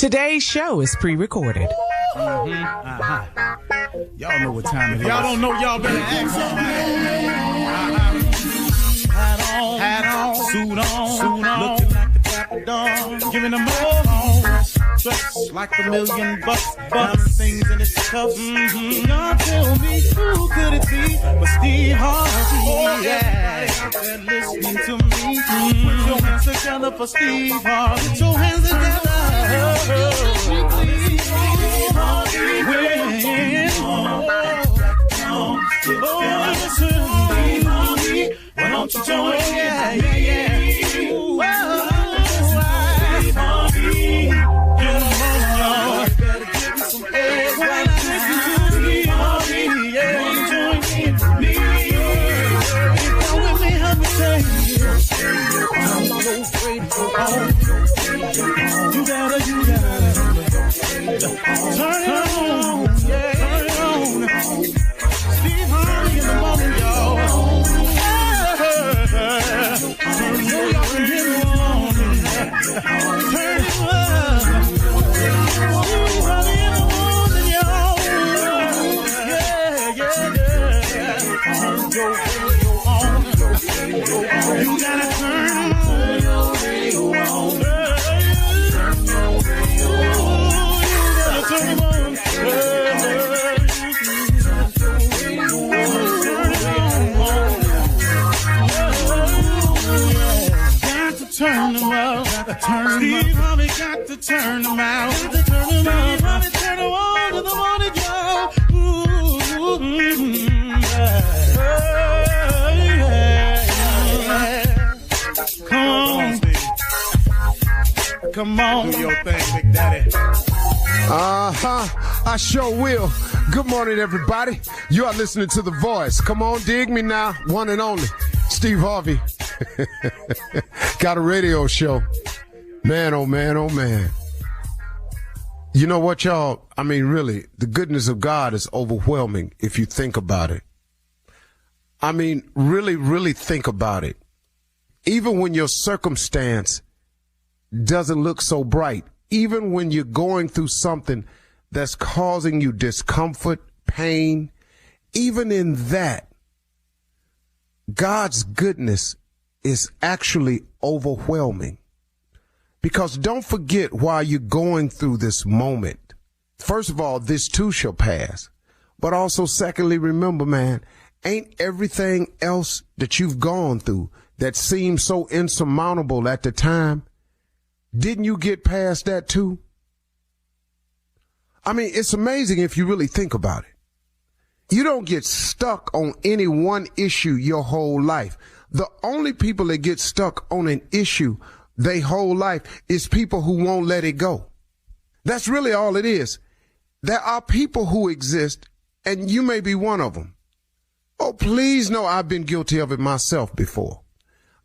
Today's show is pre-recorded. Y'all know what time it is. Y'all don't know, y'all better ask somebody. Hat on, suit on, looking like the Dapper Dawn, giving them all dressed like $1 million bucks, things in its cuffs. Y'all tell me who could it be but Steve Harvey? Oh, yeah, they're listening to me. Put your hands together for Steve Harvey. Put your hands together. Steve Harvey, why don't you join? Yeah. Whoa. Steve Harvey, get on, y'all. Better give me some eggs right now. Steve Harvey, yeah, join me. Come with me, help me say, I'm so afraid to go home. You gotta turn it on, yeah, turn it on. Steve Harvey in the morning, y'all. You gotta turn your radio on. Turn them out, Steve Harvey got to turn them out. Steve Harvey turn them on to the morning, y'all. Come on, do your thing, Big Daddy. I sure will. Good morning, everybody. You are listening to The Voice. Come on, dig me now. One and only, Steve Harvey. Got a radio show. Man, oh man, oh man. You know what, y'all? I mean, really, the goodness of God is overwhelming if you think about it. I mean, really, really think about it. Even when your circumstance doesn't look so bright, even when you're going through something that's causing you discomfort, pain, even in that, God's goodness is actually overwhelming. Because don't forget, while you're going through this moment, first of all, this too shall pass. But also, secondly, remember, man, ain't everything else that you've gone through that seemed so insurmountable at the time, didn't you get past that too? I mean, it's amazing if you really think about it. You don't get stuck on any one issue your whole life. The only people that get stuck on an issue their whole life is people who won't let it go. That's really all it is. There are people who exist, and you may be one of them. Oh, please know I've been guilty of it myself before.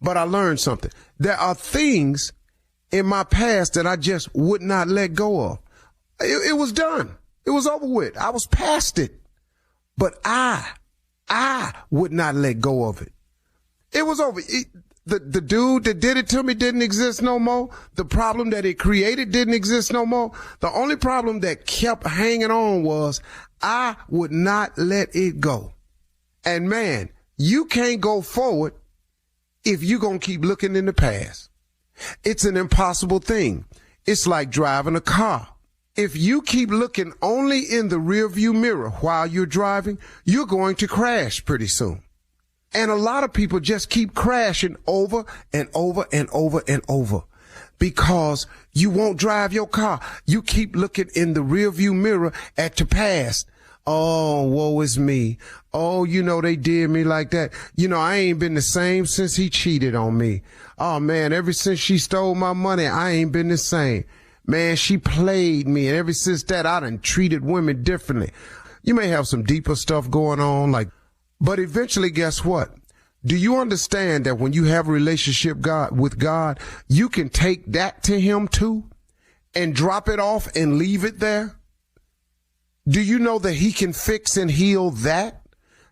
But I learned something. There are things in my past that I just would not let go of. It was done. It was over with. I was past it. But I would not let go of it. It was over. The dude that did it to me didn't exist no more. The problem that it created didn't exist no more. The only problem that kept hanging on was I would not let it go. And man, you can't go forward if you're going to keep looking in the past. It's an impossible thing. It's like driving a car. If you keep looking only in the rearview mirror while you're driving, you're going to crash pretty soon. And a lot of people just keep crashing over and over and over and over because you won't drive your car. You keep looking in the rearview mirror at the past. Oh, woe is me. Oh, you know, they did me like that. You know, I ain't been the same since he cheated on me. Oh, man, ever since she stole my money, I ain't been the same. Man, she played me. And ever since that, I done treated women differently. You may have some deeper stuff going on, but eventually, guess what? Do you understand that when you have a relationship with God, you can take that to him too and drop it off and leave it there? Do you know that he can fix and heal that?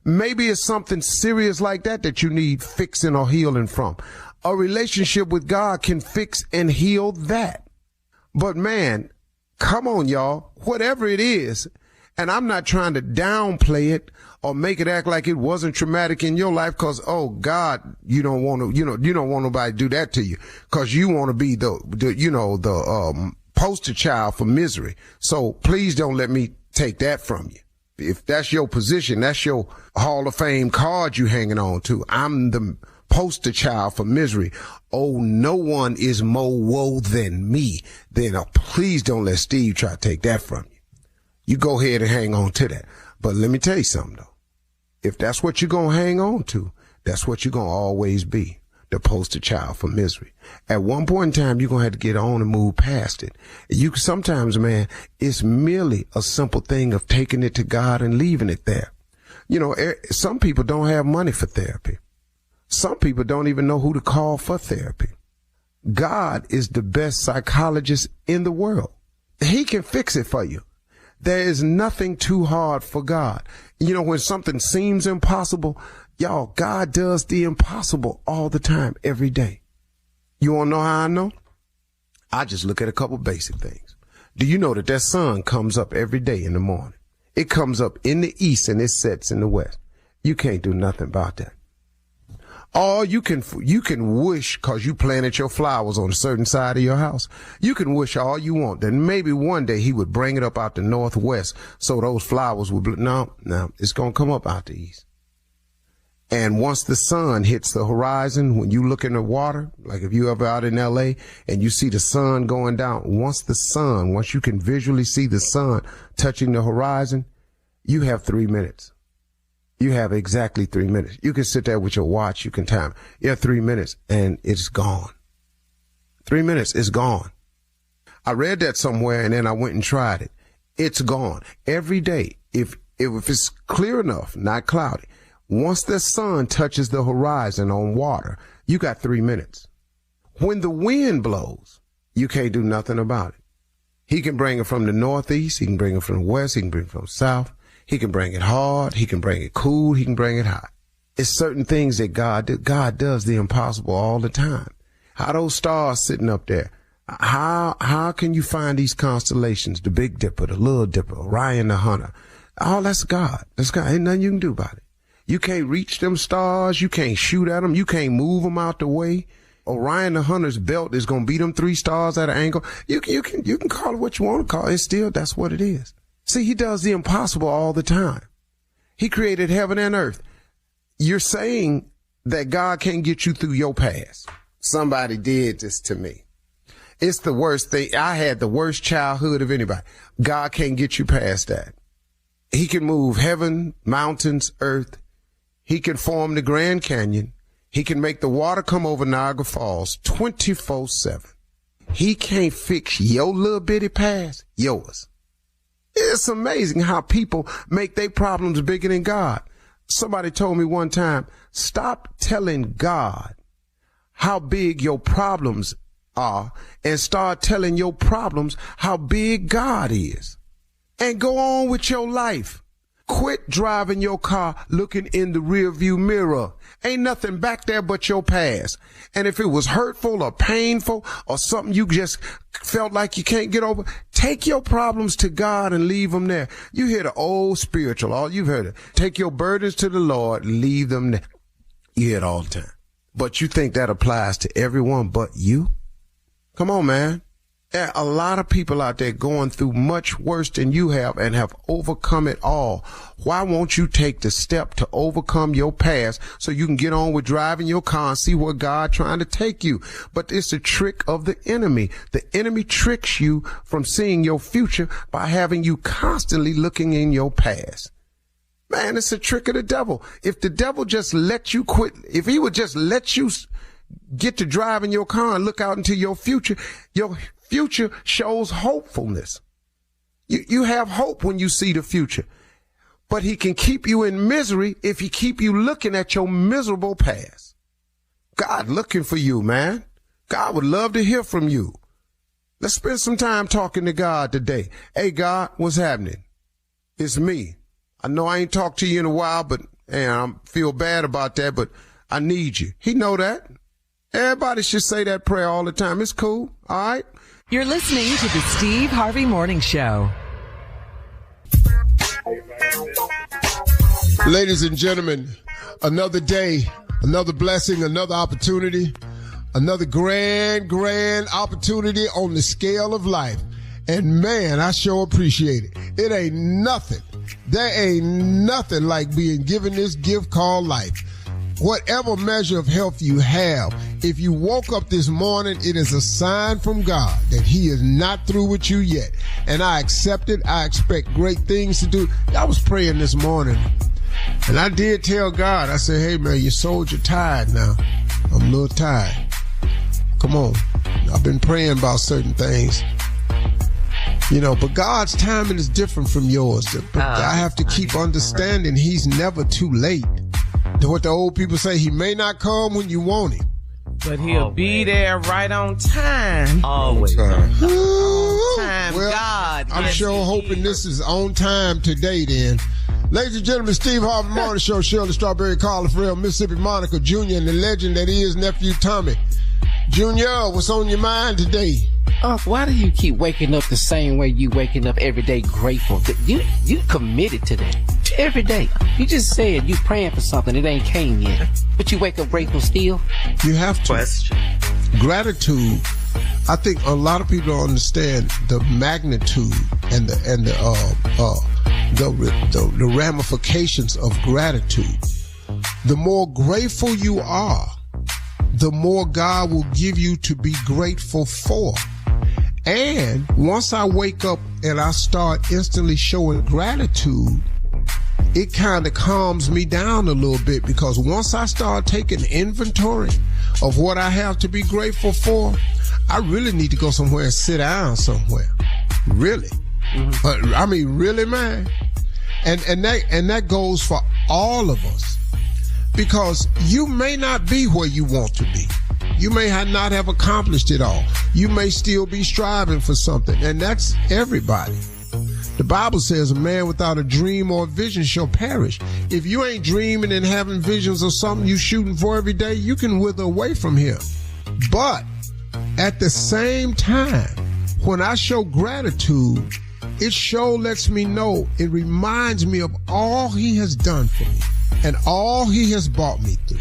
Maybe it's something serious like that you need fixing or healing from. A relationship with God can fix and heal that. But man, Come on, y'all. Whatever it is. And I'm not trying to downplay it or make it act like it wasn't traumatic in your life because, oh, God, you don't want to, you don't want nobody to do that to you because you want to be the poster child for misery. So please don't let me take that from you. If that's your position, that's your Hall of Fame card you hanging on to. I'm the poster child for misery. Oh, no one is more woe than me. Then please don't let Steve try to take that from you. You go ahead and hang on to that. But let me tell you something, though. If that's what you're going to hang on to, that's what you're going to always be, the poster child for misery. At one point in time, you're going to have to get on and move past it. Sometimes, man, it's merely a simple thing of taking it to God and leaving it there. Some people don't have money for therapy. Some people don't even know who to call for therapy. God is the best psychologist in the world. He can fix it for you. There is nothing too hard for God. When something seems impossible, y'all, God does the impossible all the time, every day. You want to know how I know? I just look at a couple basic things. Do you know that sun comes up every day in the morning? It comes up in the east and it sets in the west. You can't do nothing about that. Or you can wish, cause you planted your flowers on a certain side of your house. You can wish all you want that maybe one day he would bring it up out the northwest so those flowers would no, it's going to come up out the east. And once the sun hits the horizon, when you look in the water, like if you ever out in LA and you see the sun going down, once you can visually see the sun touching the horizon, you have 3 minutes. You have exactly 3 minutes. You can sit there with your watch. You can time. You have 3 minutes and it's gone. 3 minutes is gone. I read that somewhere and then I went and tried it. It's gone. Every day, if it's clear enough, not cloudy, once the sun touches the horizon on water, you got 3 minutes. When the wind blows, you can't do nothing about it. He can bring it from the northeast. He can bring it from the west. He can bring it from the south. He can bring it hard. He can bring it cool. He can bring it hot. It's certain things that God does the impossible all the time. How those stars sitting up there? How can you find these constellations? The Big Dipper, the Little Dipper, Orion the Hunter. Oh, that's God. That's God. Ain't nothing you can do about it. You can't reach them stars. You can't shoot at them. You can't move them out the way. Orion the Hunter's belt is going to beat them 3 stars at an angle. You can call it what you want to call it. It's still, that's what it is. See, he does the impossible all the time. He created heaven and earth. You're saying that God can't get you through your past. Somebody did this to me. It's the worst thing. I had the worst childhood of anybody. God can't get you past that. He can move heaven, mountains, earth. He can form the Grand Canyon. He can make the water come over Niagara Falls 24/7. He can't fix your little bitty past, yours. It's amazing how people make their problems bigger than God. Somebody told me one time, stop telling God how big your problems are and start telling your problems how big God is. And go on with your life. Quit driving your car looking in the rearview mirror. Ain't nothing back there but your past. And if it was hurtful or painful or something you just felt like you can't get over, take your problems to God and leave them there. You hear the old spiritual, all you've heard it. Take your burdens to the Lord, leave them there. You hear it all the time. But you think that applies to everyone but you? Come on, man. There are a lot of people out there going through much worse than you have and have overcome it all. Why won't you take the step to overcome your past so you can get on with driving your car and see where God's trying to take you? But it's a trick of the enemy. The enemy tricks you from seeing your future by having you constantly looking in your past. Man, it's a trick of the devil. If the devil just let you quit, if he would just let you get to driving your car and look out into your future shows hopefulness. You have hope when you see the future. But he can keep you in misery if he keep you looking at your miserable past. God looking for you, man. God would love to hear from you. Let's spend some time talking to God today. Hey, God, what's happening? It's me. I know I ain't talked to you in a while, but I feel bad about that, but I need you. He know that. Everybody should say that prayer all the time. It's cool. All right. You're listening to the Steve Harvey Morning Show. Ladies and gentlemen, another day, another blessing, another opportunity, another grand opportunity on the scale of life. And man, I sure appreciate it. It ain't nothing. There ain't nothing like being given this gift called life. Whatever measure of health you have, if you woke up this morning, it is a sign from God that he is not through with you yet. And I accept it. I expect great things to do. I was praying this morning, and I did tell God, I said, hey, man, your soldier tired now. I'm a little tired. Come on. I've been praying about certain things. You know, but God's timing is different from yours. But I have to keep understanding he's never too late. What the old people say, he may not come when you want him, but he'll be there right on time. Always. Time, well, God. I'm sure hoping this is on time today then. Ladies and gentlemen, Steve Harvey Morning Show, Shirley Strawberry, Carla Farrell, Mississippi Monica Jr., and the legend that is Nephew Tommy. Junior, what's on your mind today? Why do you keep waking up the same way you waking up every day grateful? You committed to that. Every day. You just said you praying for something. It ain't came yet. But you wake up grateful still? You have to. Question. Gratitude. I think a lot of people don't understand the magnitude and the ramifications of gratitude. The more grateful you are, the more God will give you to be grateful for. And once I wake up and I start instantly showing gratitude, it kind of calms me down a little bit, because once I start taking inventory of what I have to be grateful for, I really need to go somewhere and sit down somewhere. Really. Mm-hmm. I mean, really, man. And that goes for all of us, because you may not be where you want to be. You may not have accomplished it all. You may still be striving for something, and that's everybody. The Bible says a man without a dream or a vision shall perish. If you ain't dreaming and having visions of something you shooting for every day, you can wither away from here. But at the same time, when I show gratitude, it sure lets me know, it reminds me of all he has done for me and all he has brought me through.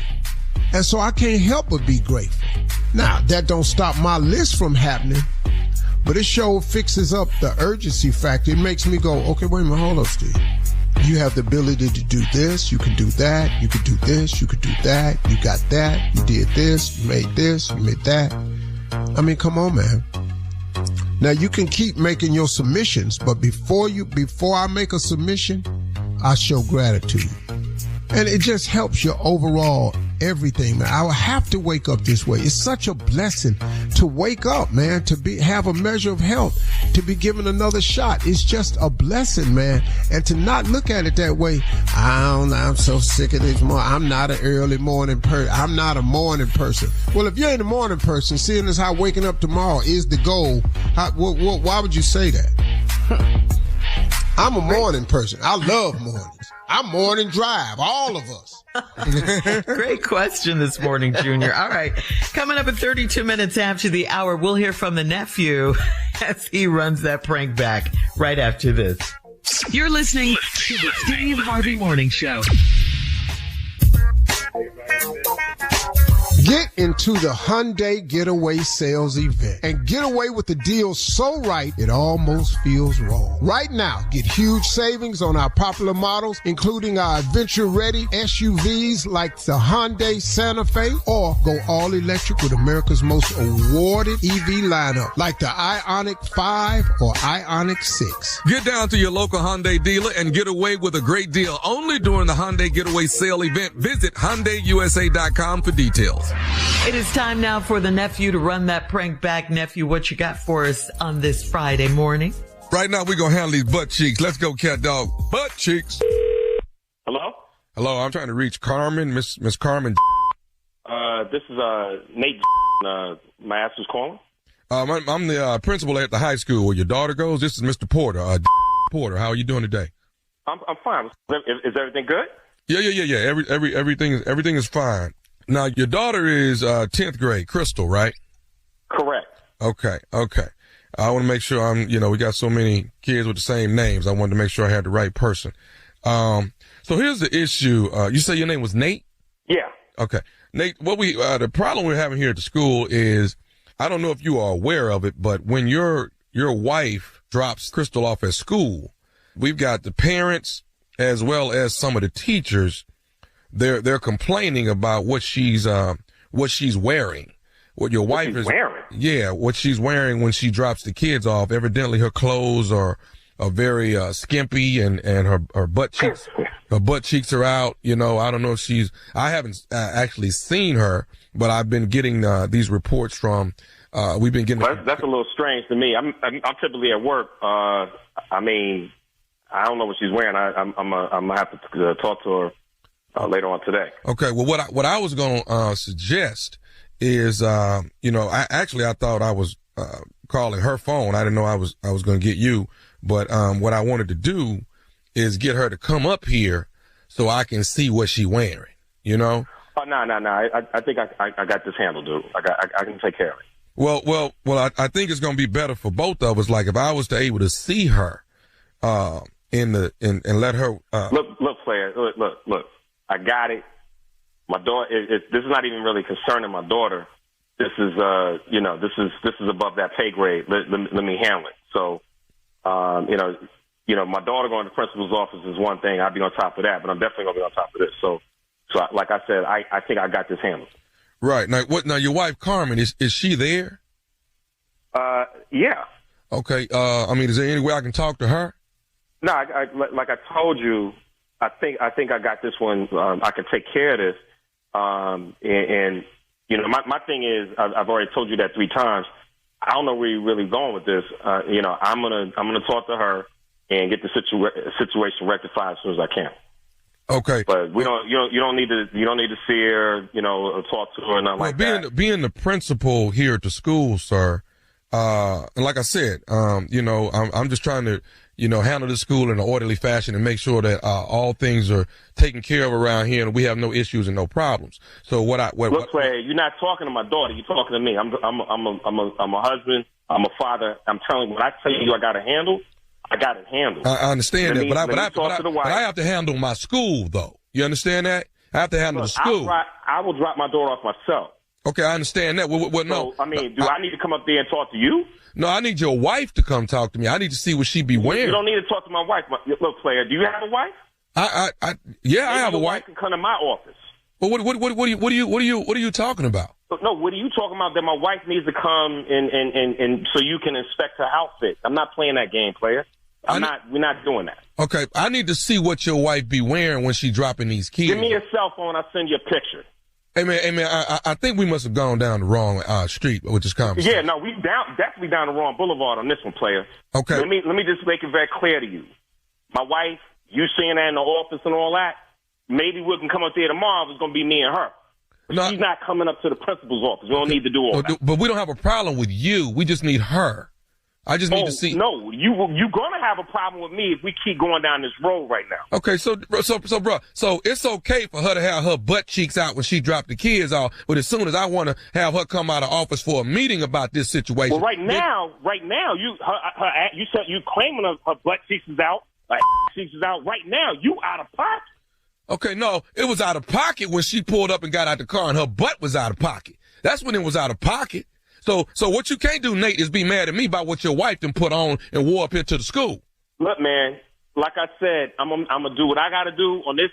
And so I can't help but be grateful. Now, that don't stop my list from happening, but it sure fixes up the urgency factor. It makes me go, okay, wait a minute, hold up, Steve. You have the ability to do this, you can do that, you can do this, you can do that, you got that, you did this, you made that. I mean, come on, man. Now, you can keep making your submissions, but before I make a submission, I show gratitude. And it just helps your overall everything, man. I will have to wake up this way. It's such a blessing to wake up, man, to have a measure of health, to be given another shot. It's just a blessing, man. And to not look at it that way, I'm so sick of this morning. I'm not an early morning person. I'm not a morning person. Well, if you ain't a morning person, seeing as how waking up tomorrow is the goal, why would you say that? I'm a morning person. I love mornings. I'm morning drive, all of us. Great question this morning, Junior. All right. Coming up at 32 minutes after the hour, we'll hear from the nephew as he runs that prank back right after this. You're listening to the Steve Harvey Morning Show. Get into the Hyundai Getaway Sales Event and get away with the deal so right it almost feels wrong. Right now, get huge savings on our popular models, including our adventure-ready SUVs like the Hyundai Santa Fe, or go all-electric with America's most awarded EV lineup like the Ioniq 5 or Ioniq 6. Get down to your local Hyundai dealer and get away with a great deal only during the Hyundai Getaway Sale Event. Visit HyundaiUSA.com for details. It is time now for the nephew to run that prank back. Nephew, what you got for us on this Friday morning? Right now, we're going to handle these butt cheeks. Let's go, cat dog. Butt cheeks. Hello? Hello, I'm trying to reach Carmen, Miss Carmen. This is Nate. My ass was calling. I'm the principal at the high school where your daughter goes. This is Mr. Porter. Porter, how are you doing today? I'm fine. Is everything good? Yeah. Everything is fine. Now, your daughter is 10th grade, Crystal, right? Correct. Okay. I want to make sure we got so many kids with the same names. I wanted to make sure I had the right person. So here's the issue. You say your name was Nate? Yeah. Okay. Nate, the problem we're having here at the school is, I don't know if you are aware of it, but when your wife drops Crystal off at school, we've got the parents as well as some of the teachers. They're complaining about what she's wearing. What your wife is wearing? Yeah, what she's wearing when she drops the kids off. Evidently her clothes are very skimpy and her butt cheeks are out. I don't know if I haven't actually seen her, but I've been getting these reports from we've been getting. Well, that's a little strange to me. I'm typically at work. I don't know what she's wearing. I'm gonna have to talk to her later on today. Okay. Well, what I was going to suggest is, I thought I was calling her phone. I didn't know I was going to get you, but what I wanted to do is get her to come up here so I can see what she's wearing. Oh, no. I think I got this handled, dude. I can take care of it. Well, I think it's going to be better for both of us. Like if I was to able to see her, and let her, look, player, look, I got it. My daughter, this is not even really concerning my daughter. This is, this is above that pay grade. Let me handle it. So, my daughter going to the principal's office is one thing. I'll be on top of that, but I'm definitely going to be on top of this. So like I said, I think I got this handled. Right. Now your wife, Carmen, is she there? Yeah. Okay. Is there any way I can talk to her? No, like I told you, I think I got this one. I can take care of this. My thing is, I've already told you that 3 times. I don't know where you're really going with this. I'm gonna talk to her and get the situation rectified as soon as I can. Okay. But you don't need to see her, or talk to her or nothing like that. Being the principal here at the school, sir, and like I said, I'm just trying to, handle the school in an orderly fashion and make sure that all things are taken care of around here and we have no issues and no problems. So look, player, you're not talking to my daughter. You're talking to me. I'm a husband. I'm a father. I'm telling you, when I tell you I got to handle, I got it handled. I understand that, but I have to handle my school, though. You understand that? I have to handle the school. I will drop my daughter off myself. Okay, I understand that. Well, no. So, do I need to come up there and talk to you? No, I need your wife to come talk to me. I need to see what she be wearing. You don't need to talk to my wife. Look, player, do you have a wife? I have a wife. Can come to my office. Well, what are you talking about? No, what are you talking about? That my wife needs to come and so you can inspect her outfit. I'm not playing that game, player. We're not doing that. Okay, I need to see what your wife be wearing when she dropping these kids. Give me your cell phone. I'll send you a picture. Hey man, I think we must have gone down the wrong street with this conversation. Yeah, no, we definitely down the wrong boulevard on this one, player. Okay. Let me just make it very clear to you. My wife, you seeing that in the office and all that, maybe we can come up there tomorrow. It's going to be me and her. No, she's not coming up to the principal's office. We don't need to do all that. But we don't have a problem with you. We just need her. I just need to see. No, you're going to have a problem with me if we keep going down this road right now. Okay, so it's okay for her to have her butt cheeks out when she dropped the kids off, but as soon as I want to have her come out of office for a meeting about this situation. Well, right now, you said you claiming her butt cheeks is out, her cheeks is out. Right now, you out of pocket. Okay, no, it was out of pocket when she pulled up and got out the car, and her butt was out of pocket. That's when it was out of pocket. So what you can't do, Nate, is be mad at me about what your wife done put on and wore up here to the school. Look, man, like I said, I'm gonna do what I got to do on this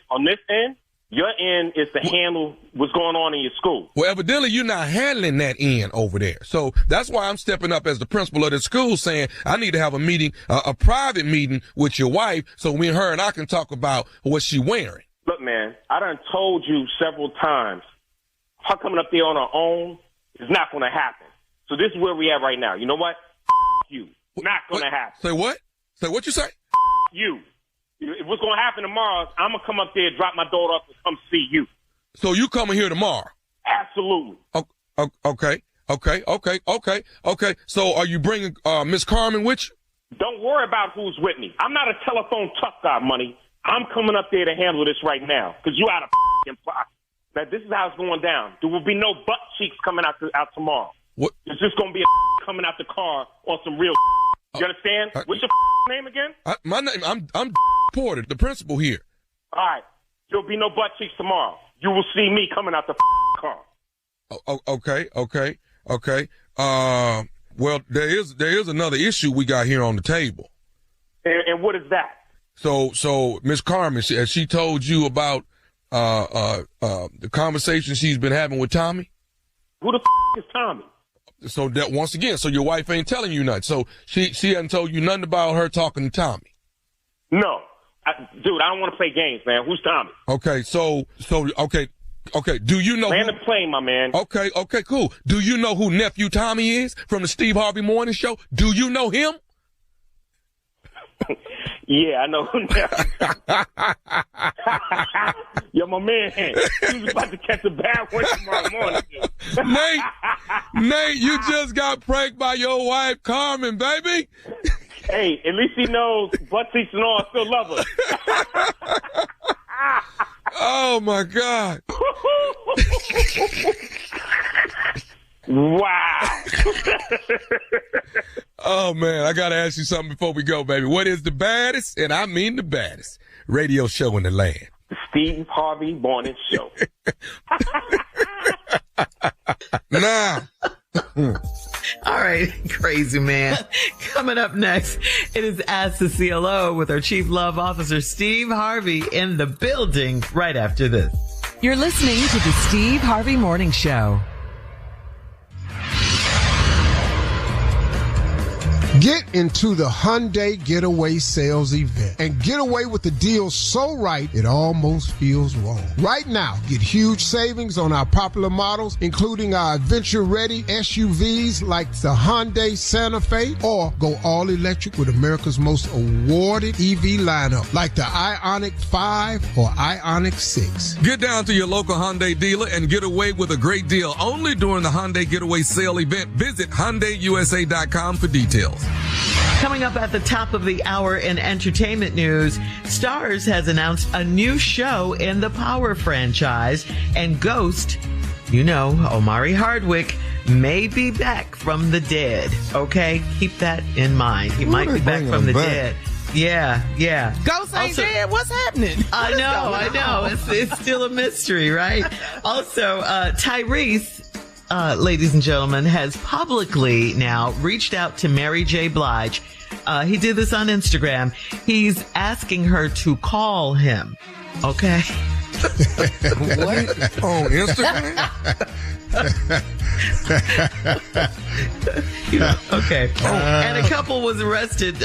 end. Your end is to handle what's going on in your school. Well, evidently you're not handling that end over there. So that's why I'm stepping up as the principal of the school saying I need to have a meeting, a private meeting with your wife so me and her and I can talk about what she's wearing. Look, man, I done told you several times, her coming up there on her own is not going to happen. So this is where we at right now. You know what? You. Not going to happen. Say what? Say what you say? You. If what's going to happen tomorrow is I'm going to come up there, drop my daughter off, and come see you. So you coming here tomorrow? Absolutely. Okay. So are you bringing Miss Carmen with you? Don't worry about who's with me. I'm not a telephone tough guy, money. I'm coming up there to handle this right now because you out of pocket. Now, this is how it's going down. There will be no butt cheeks coming out tomorrow. What? It's just going to be a coming out the car on some real. You understand? What's your name again? My name, I'm Porter, the principal here. All right. There'll be no butt cheeks tomorrow. You will see me coming out the car. Okay. Well, there is another issue we got here on the table. And what is that? So Miss Carmen, has she told you about the conversation she's been having with Tommy? Who the is Tommy? So that once again, so your wife ain't telling you nothing. So she hasn't told you nothing about her talking to Tommy. No, dude, I don't want to play games, man. Who's Tommy? Okay, okay. Do you know? Land the plane, my man. Okay, cool. Do you know who Nephew Tommy is from the Steve Harvey Morning Show? Do you know him? Yeah, I know who Nephew. Yo, my man, he's about to catch a bad one tomorrow morning. Nate, you just got pranked by your wife, Carmen, baby. Hey, at least he knows butt cheeks and all, I still love her. Oh, my God. Wow. Oh, man, I got to ask you something before we go, baby. What is the baddest, and I mean the baddest, radio show in the land? The Steve Harvey Morning Show. Nah. All right, crazy man. Coming up next, it is Ask the CLO with our Chief Love Officer, Steve Harvey, in the building right after this. You're listening to the Steve Harvey Morning Show. Get into the Hyundai Getaway Sales Event and get away with the deal so right it almost feels wrong. Right now, get huge savings on our popular models, including our adventure-ready SUVs like the Hyundai Santa Fe, or go all-electric with America's most awarded EV lineup like the Ioniq 5 or Ioniq 6. Get down to your local Hyundai dealer and get away with a great deal only during the Hyundai Getaway Sale Event. Visit HyundaiUSA.com for details. Coming up at the top of the hour in entertainment news, Starz has announced a new show in the Power franchise, and Ghost, Omari Hardwick, may be back from the dead. Okay, keep that in mind. He might be back from the dead. Yeah. Ghost ain't dead. What's happening? I know. It's still a mystery, right? Also, Tyrese, ladies and gentlemen, has publicly now reached out to Mary J. Blige. He did this on Instagram. He's asking her to call him. Okay. What? On Instagram? Okay. And a couple was arrested.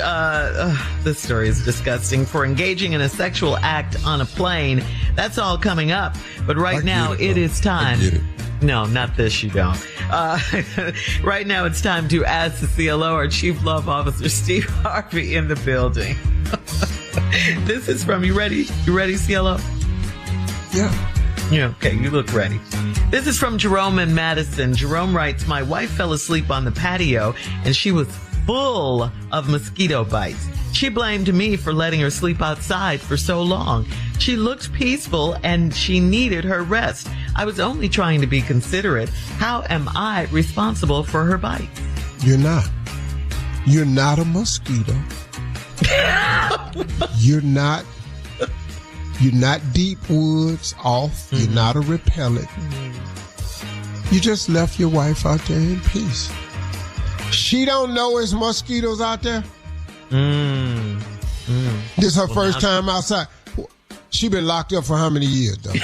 This story is disgusting, for engaging in a sexual act on a plane. That's all coming up. But right now, it is time. I get it. No, not this, you don't. Right now, it's time to ask the CLO, our Chief Love Officer, Steve Harvey, in the building. This is from, you ready? You ready, CLO? Yeah. Okay, you look ready. This is from Jerome in Madison. Jerome writes, my wife fell asleep on the patio, and she was full of mosquito bites. She blamed me for letting her sleep outside for so long. She looked peaceful and she needed her rest. I was only trying to be considerate. How am I responsible for her bites? You're not. You're not a mosquito. You're not deep woods off. You're not a repellent. You just left your wife out there in peace. She don't know there's mosquitoes out there. This is her first time outside. She been locked up for how many years, though?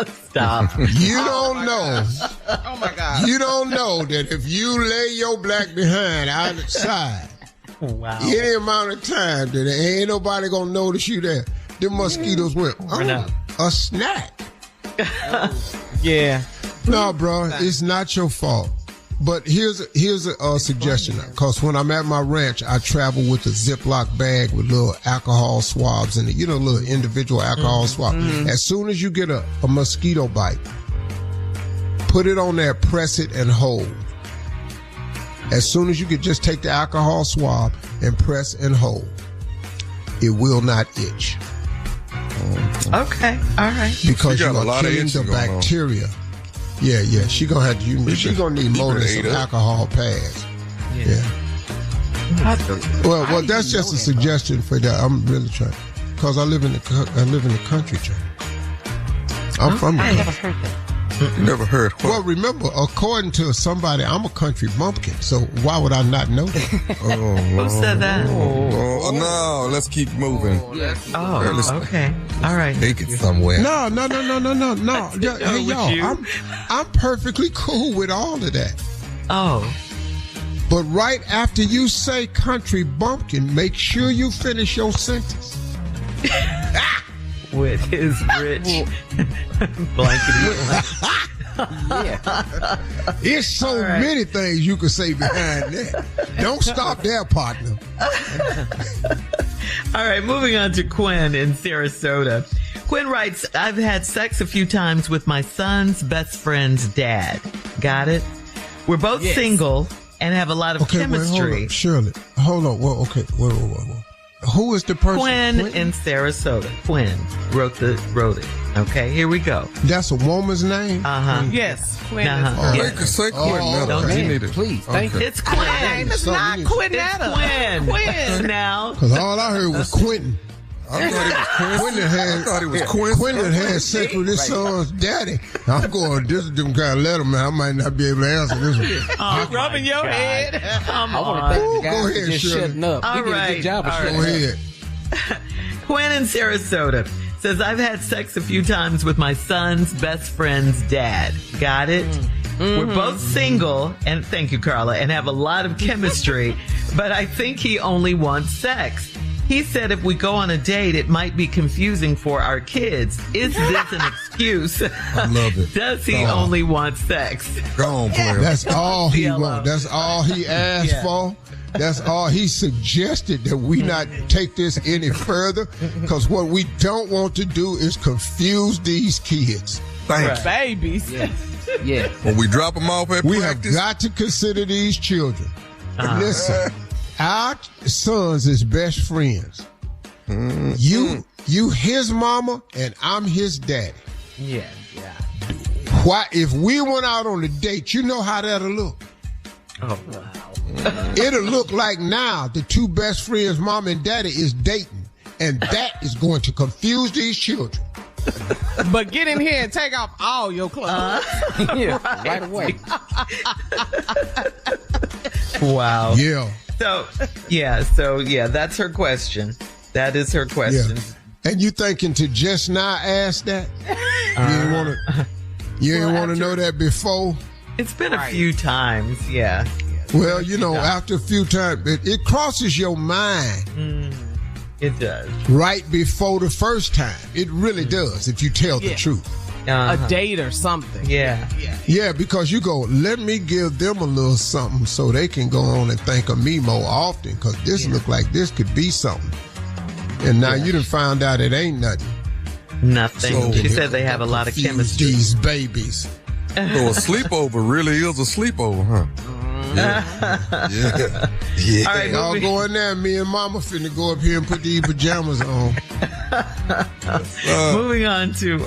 Stop. You don't know. Oh, my God. You don't know that if you lay your black behind outside, any amount of time, that ain't nobody gonna notice you there. Them mosquitoes went, a snack. Yeah. No, bro, it's not your fault. But here's a suggestion, because when I'm at my ranch, I travel with a Ziploc bag with little alcohol swabs in it, little individual alcohol swabs. As soon as you get a mosquito bite, put it on there, press it, and hold. As soon as you could just take the alcohol swab and press and hold, it will not itch. Okay, all right. Because you are killing the bacteria. Yeah. She gonna have to. She gonna need more than some alcohol pads. Yeah. Well, that's just a suggestion for that. I'm really trying, because I live in the country, John. I'm from the country. I never heard that. You never heard what? Well, remember, according to somebody, I'm a country bumpkin, so why would I not know that? Who said that? No, let's keep moving. Okay. All right. Take it somewhere. No. Hey, y'all, I'm perfectly cool with all of that. Oh. But right after you say country bumpkin, make sure you finish your sentence. With his rich blankety. It's so many things you could say behind that. Don't stop there, partner. All right, moving on to Quinn in Sarasota. Quinn writes, I've had sex a few times with my son's best friend's dad. Got it? We're both single and have a lot of chemistry. Shirley, hold on. Well, okay. Whoa. Who is the person? Quinn in Sarasota. Quinn wrote it. Okay, here we go. That's a woman's name? Uh-huh. Yes, Quinn. Say Quinn. Please, thank you. It's Quinn. My name is not Quinnetta. It's Quinn. Now. Because all I heard was Quentin. I thought it was Quinn. Quentin had sex with his son's daddy. I'm going, this is them kind of letter, man. I might not be able to answer this one. You're rubbing your head. Come I want to thank the guys Go for ahead, just Shirley. shutting up. All We did a good job of shutting Go up. ahead. Quinn in Sarasota says, I've had sex a few times with my son's best friend's dad. Got it? We're both single, and thank you, Carla, and have a lot of chemistry, but I think he only wants sex. He said if we go on a date, it might be confusing for our kids. Is this an excuse? I love it. Does he only want sex? Go on, player. That's all he CLO. wants. That's all he asked for. That's all he suggested, that we not take this any further, because what we don't want to do is confuse these kids. Thank you. Babies. Yeah. When we drop them off at We practice, have got to consider these children. Listen, our sons is best friends. You his mama, and I'm his daddy. Yeah. Why? If we went out on a date, you know how that'll look. Oh, wow. It'll look like now the two best friends, mom and daddy, is dating, and that is going to confuse these children. But get in here and take off all your clothes. Right away. Wow. Yeah. So, that's her question. That is her question. Yeah. And you thinking to just now ask that? You didn't want to know that before? It's been a few times, yeah. Well, after a few times, it crosses your mind. It does. Right before the first time. It really does, if you tell the truth. A date or something. Yeah. Yeah, because you go, let me give them a little something so they can go on and think of me more often, because this look like this could be something. And now you done found out it ain't nothing. Nothing. So She said they have a lot of chemistry. These babies. so a sleepover really is a sleepover, huh? Yeah. All right, Y'all go in there. Me and Mama finna go up here and put these pajamas on. moving on to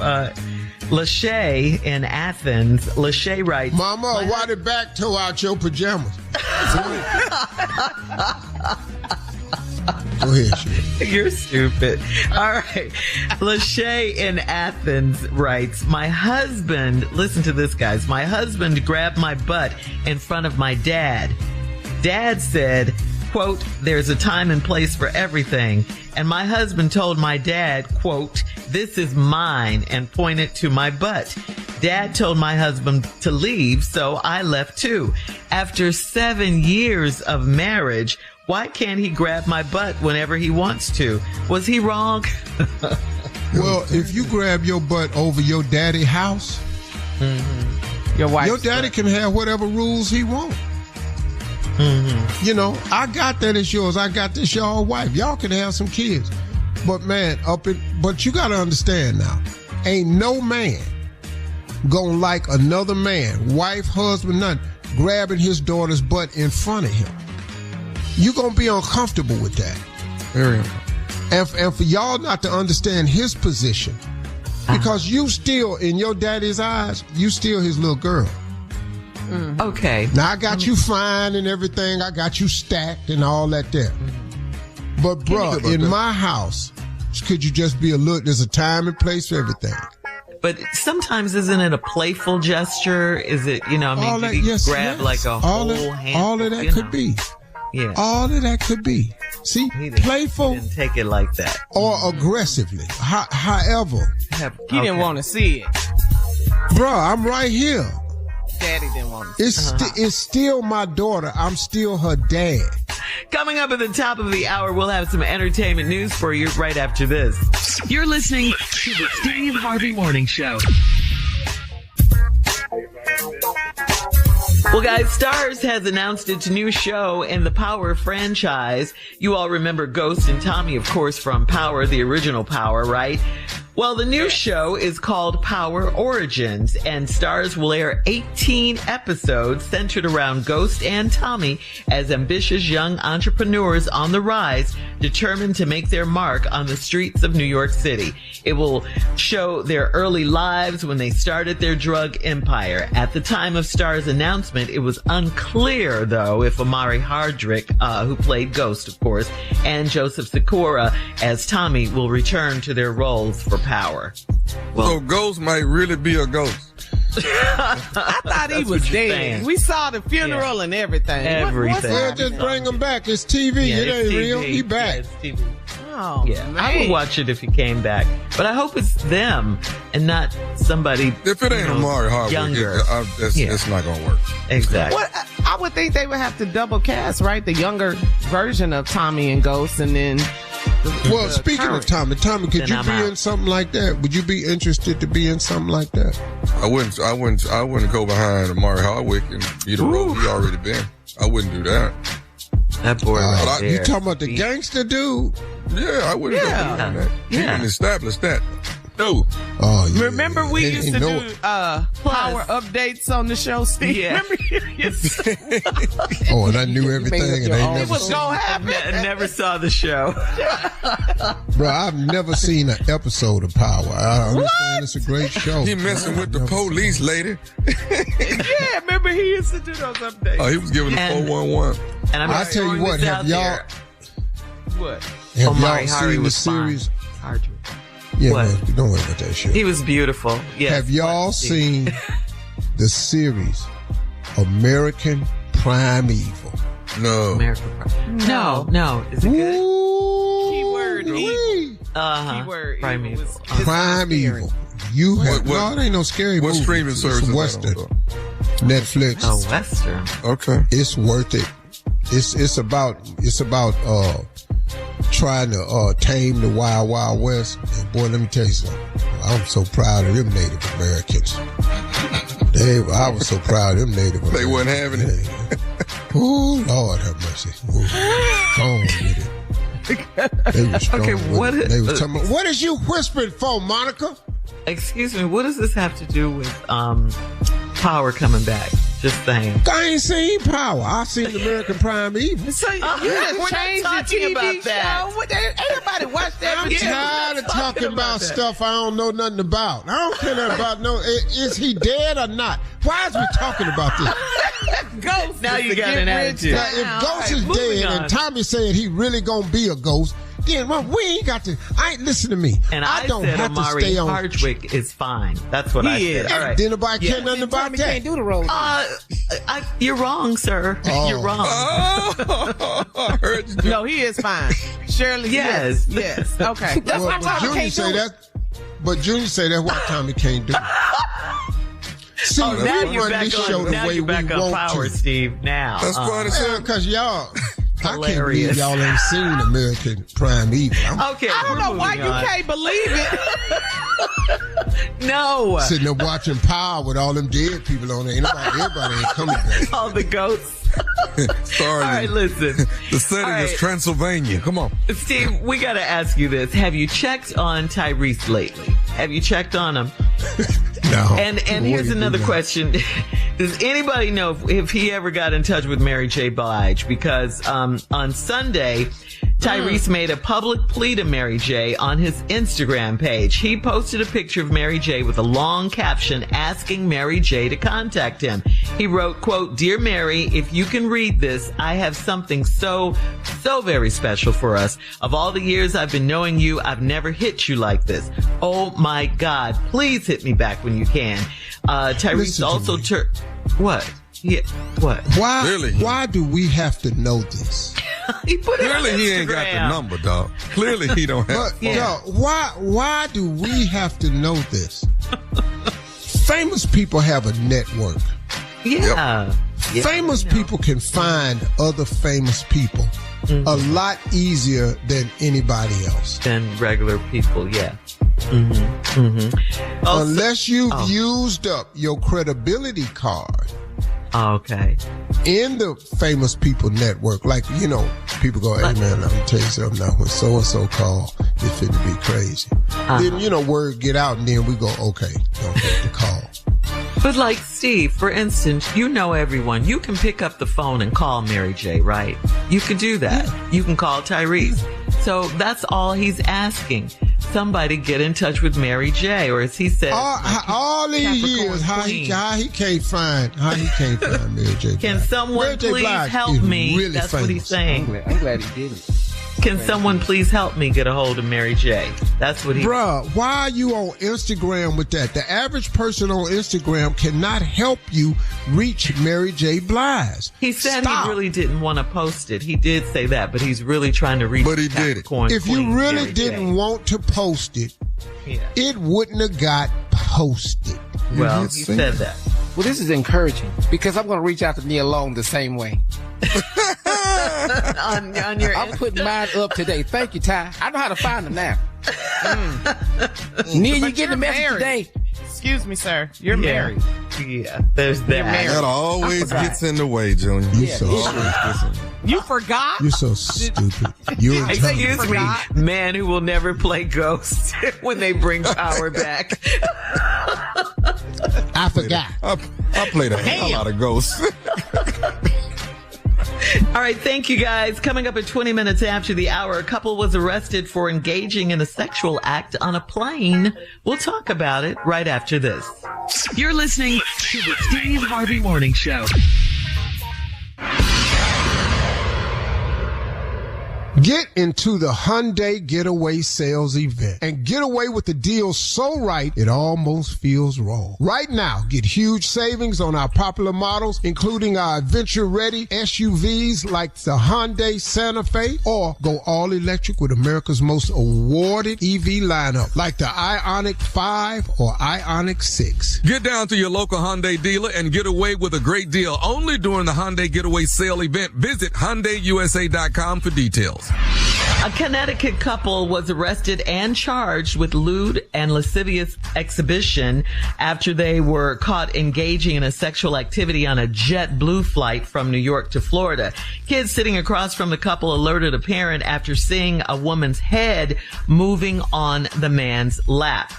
Lachey in Athens. Lachey writes, Mama, why the back toe out your pajamas? Go ahead, Shirley. You're stupid. All right. Lachey in Athens writes, my husband, listen to this, guys. My husband grabbed my butt in front of my dad. Dad said, quote, there's a time and place for everything. And my husband told my dad, quote, this is mine, and pointed to my butt. Dad told my husband to leave, so I left too. After 7 years of marriage, why can't he grab my butt whenever he wants to? Was he wrong? Well, if you grab your butt over your daddy's house, your daddy can have whatever rules he wants. I got that as yours. I got this your wife. Y'all can have some kids. But man, but you got to understand now, ain't no man gonna like another man, wife, husband, nothing, grabbing his daughter's butt in front of him. You're going to be uncomfortable with that. Very uncomfortable. And for y'all not to understand his position, Because you still, in your daddy's eyes, you still his little girl. Okay. Now, I got you fine and everything. I got you stacked and all that there. But, bruh, in my house, could you just be there's a time and place for everything. But sometimes isn't it a playful gesture? Is it, did he grab like a whole hand? All of that could be. Yeah. All of that could be. See, playful. He didn't take it like that. Or aggressively. However. He didn't want to see it. Bruh, I'm right here. Daddy didn't want to. It's still my daughter. I'm still her dad. Coming up at the top of the hour, we'll have some entertainment news for you right after this. You're listening to the Steve Harvey Morning Show. Well, guys, Starz has announced its new show in the Power franchise. You all remember Ghost and Tommy, of course, from Power, the original Power, right? Well, the new show is called Power Origins, and Starz will air 18 episodes centered around Ghost and Tommy as ambitious young entrepreneurs on the rise, determined to make their mark on the streets of New York City. It will show their early lives when they started their drug empire. At the time of Starz' announcement, it was unclear, though, if Omari Hardwick, who played Ghost, of course, and Joseph Sikora as Tommy will return to their roles for Power. Well, so Ghost might really be a ghost. I thought he was dead. saying. We saw the funeral and everything. Everything. Well, just bring him back. It's TV. Yeah, it it's ain't TV. real. He back. Yeah, it's TV. Oh, Yeah, man. I would watch it if he came back, but I hope it's them and not somebody. If it ain't Omari Hardwick, younger. it's not going to work. Exactly. What I would think they would have to double cast, right? The younger version of Tommy and Ghost, and then. Well, speaking of Tommy, could Then you I'm be out. in something like that? Would you be interested to be in something like that? I wouldn't go behind Omari Hardwick and be the role he already been. I wouldn't do that. That boy right there. You talking about the gangster dude? Yeah, I wouldn't go behind that. He Yeah. didn't establish that. No. Oh, yeah. Remember we They used to didn't know do it. power updates on the show, Steve? Yeah. Remember? Oh, and I knew everything, and they It never was seen. gonna happen. I never saw the show. Bro, I've never seen an episode of Power. I understand it's a great show. He messing with the police lady. Yeah, remember he used to do those updates. Oh, he was giving the And- 411. And I'm I tell you what, have y'all What? Omari seen Hardwick the was series? Hardwick. Yeah, What? man, don't worry about that shit. He was beautiful. Yes. Have y'all seen the series American Primeval? No. American Pie? No. Is it good? Keyword Ooh-wee. Keyword Primeval. was- Primeval. You have What- no, it ain't no scary What movie. streaming It's service is that Western. on? Netflix. A Western. Okay. It's worth it. It's about trying to tame the Wild Wild West. And boy, let me tell you something. I'm so proud of them Native Americans. I was so proud of them Native Americans. They wasn't having it. Oh, Lord have mercy. Ooh, strong with it. They were strong Okay, with what it. is- They was talking about, what is you whispering for, Monica? Excuse me, what does this have to do with Power coming back? Just saying. I ain't seen Power. I seen American Primeval. So you we're just not changed the talking TV about that. show? Ain't nobody watch that? I'm but you- tired of talking about stuff I don't know nothing about. I don't care nothing about is he dead or not? Why is we talking about this? Ghost. Now is you the got get an rich attitude. Now, if now. Ghost is moving dead on. and Tommy said he really gonna be a ghost, then well, we ain't got to. Listen to me. And I don't said have to Omari stay on. Hardwick is fine. That's what I He said. is. All right. Then nobody care nothing about Tommy that. can't do the role. You're wrong, sir. Oh. You're wrong. Oh, I heard you. No, he is fine. Shirley, Yes. yes. Okay, that's Well, why but Tommy Junior can't say do it. that. But Junior say that's why Tommy can't do it. See, Oh, now we you're run back this show on. the Now way you're we back on want Power, to. Steve. Now. That's funny. Because y'all, I can't Hilarious. believe y'all ain't seen American Primeval. I'm Okay. I don't know why you can't believe it. No. sitting there watching Power with all them dead people on there. Everybody ain't coming back. All the ghosts. Sorry. All right, listen. The setting All is right. Transylvania. Come on. Steve, we got to ask you this. Have you checked on Tyrese lately? Have you checked on him? No. And What here's do you another do now? question. Does anybody know if he ever got in touch with Mary J. Blige? Because on Sunday, Tyrese made a public plea to Mary J on his Instagram page. He posted a picture of Mary J with a long caption asking Mary J to contact him. He wrote, quote, "Dear Mary, if you can read this, I have something so very special for us. Of all the years I've been knowing you, I've never hit you like this. Oh my God, please hit me back when you can." Tyrese also what? Yeah, what? Why do we have to know this? He put it Clearly on he ain't got the Instagram. number, dog. Clearly he don't have. Why do we have to know this? Famous people have a network. Yeah. Famous people can find other famous people a lot easier than anybody else. Than regular people, yeah. Also, unless you've used up your credibility card. Okay. In the famous people network, like, you know, people go, "Hey man, let me tell you something now. When so-and-so call, it's fit to be crazy." Then, you know, word get out and then we go, "Okay, don't take the call." But like Steve, for instance, you know everyone. You can pick up the phone and call Mary J, right? You can do that. Yeah. You can call Tyrese. So that's all he's asking. Somebody get in touch with Mary J, or as he said, all these years, how he can't find Mary J. Can someone please help me? Really that's famous. What he's saying. I'm glad he did it. Can someone please help me get a hold of Mary J? That's what he. Bruh, why are you on Instagram with that? The average person on Instagram cannot help you reach Mary J. Blige. He said he really didn't want to post it. He did say that, but he's really trying to reach. But he did it. If you really Mary didn't J. want to post it, it wouldn't have got posted. Well, he said that. Well, this is encouraging because I'm going to reach out to Neil Long the same way. on your I'm putting mine up today. Thank you, Ty. I know how to find them now. Neil, you getting the message today? Excuse me, sir. You're married. Yeah, there's that. That always gets in the way, Junior. You forgot? You're so stupid. You're Excuse me, man who will never play Ghost when they bring power back. I forgot. I played a hell lot of Ghosts. All right, thank you guys. Coming up at 20 minutes after the hour, a couple was arrested for engaging in a sexual act on a plane. We'll talk about it right after this. You're listening to the Steve Harvey Morning Show. Get into the Hyundai Getaway Sales event and get away with the deal so right it almost feels wrong. Right now, get huge savings on our popular models, including our adventure-ready SUVs like the Hyundai Santa Fe, or go all-electric with America's most awarded EV lineup like the Ioniq 5 or Ioniq 6. Get down to your local Hyundai dealer and get away with a great deal only during the Hyundai Getaway Sale event. Visit HyundaiUSA.com for details. A Connecticut couple was arrested and charged with lewd and lascivious exhibition after they were caught engaging in a sexual activity on a JetBlue flight from New York to Florida. Kids sitting across from the couple alerted a parent after seeing a woman's head moving on the man's lap.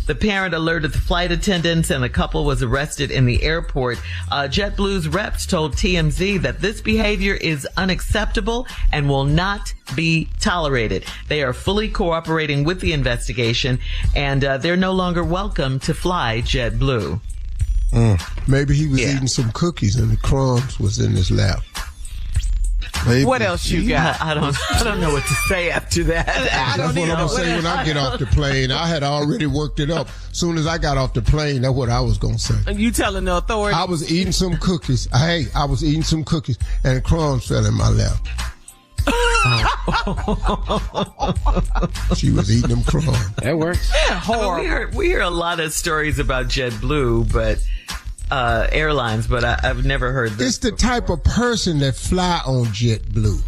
The parent alerted the flight attendants and the couple was arrested in the airport. JetBlue's reps told TMZ that this behavior is unacceptable and will not be tolerated. They are fully cooperating with the investigation and they're no longer welcome to fly JetBlue. Maybe he was eating some cookies and the crumbs was in his lap. Maybe. What else you got? I don't know what to say after that. That's what I'm going to say when I get off the plane. I had already worked it up. As soon as I got off the plane, that's what I was going to say. And you telling the authorities? I was eating some cookies. I was eating some cookies and crumbs fell in my lap. She was eating them crumbs. That works. Yeah, horrible. We hear a lot of stories about JetBlue, but airlines, but I've never heard this. It's the type of person that fly on JetBlue.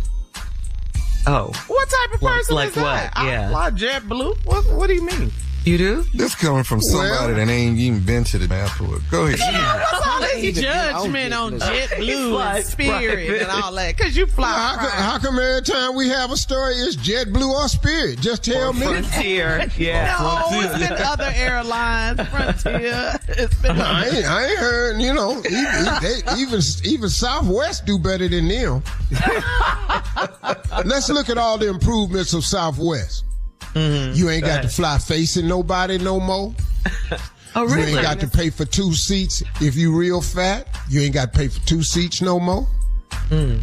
Oh. What type of person like is that? what? Yeah. I fly JetBlue? What do you mean? You do? This coming from somebody that ain't even been to the airport. Go ahead. What's all this judgment on JetBlue and Spirit and all that? Because you fly. How come every time we have a story, it's JetBlue or Spirit? Just tell me. Frontier. Yeah. No, it's been other airlines. Frontier. It's been. I ain't heard. You know, even Southwest do better than them. Let's look at all the improvements of Southwest. Mm-hmm. You ain't got to fly facing nobody no more. Oh, really? You ain't got to pay for 2 seats if you real fat. You ain't got to pay for 2 seats no more. Mm.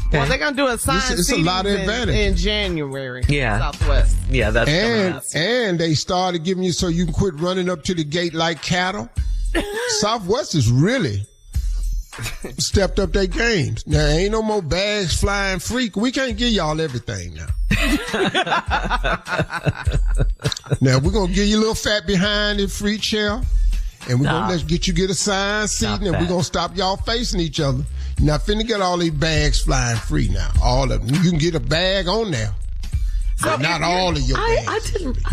Okay. Well, they're gonna do a sign it's a lot of advantage in January. Yeah, Southwest. Yeah, that's and they started giving you so you can quit running up to the gate like cattle. Southwest is really stepped up their games. Now ain't no more bags flying free. We can't give y'all everything now. Now we're gonna give you a little fat behind the free chair, and we're gonna get you get assigned seat, and we're gonna stop y'all facing each other. You're not finna get all these bags flying free now. All of them. You can get a bag on there. So not all of your bags. I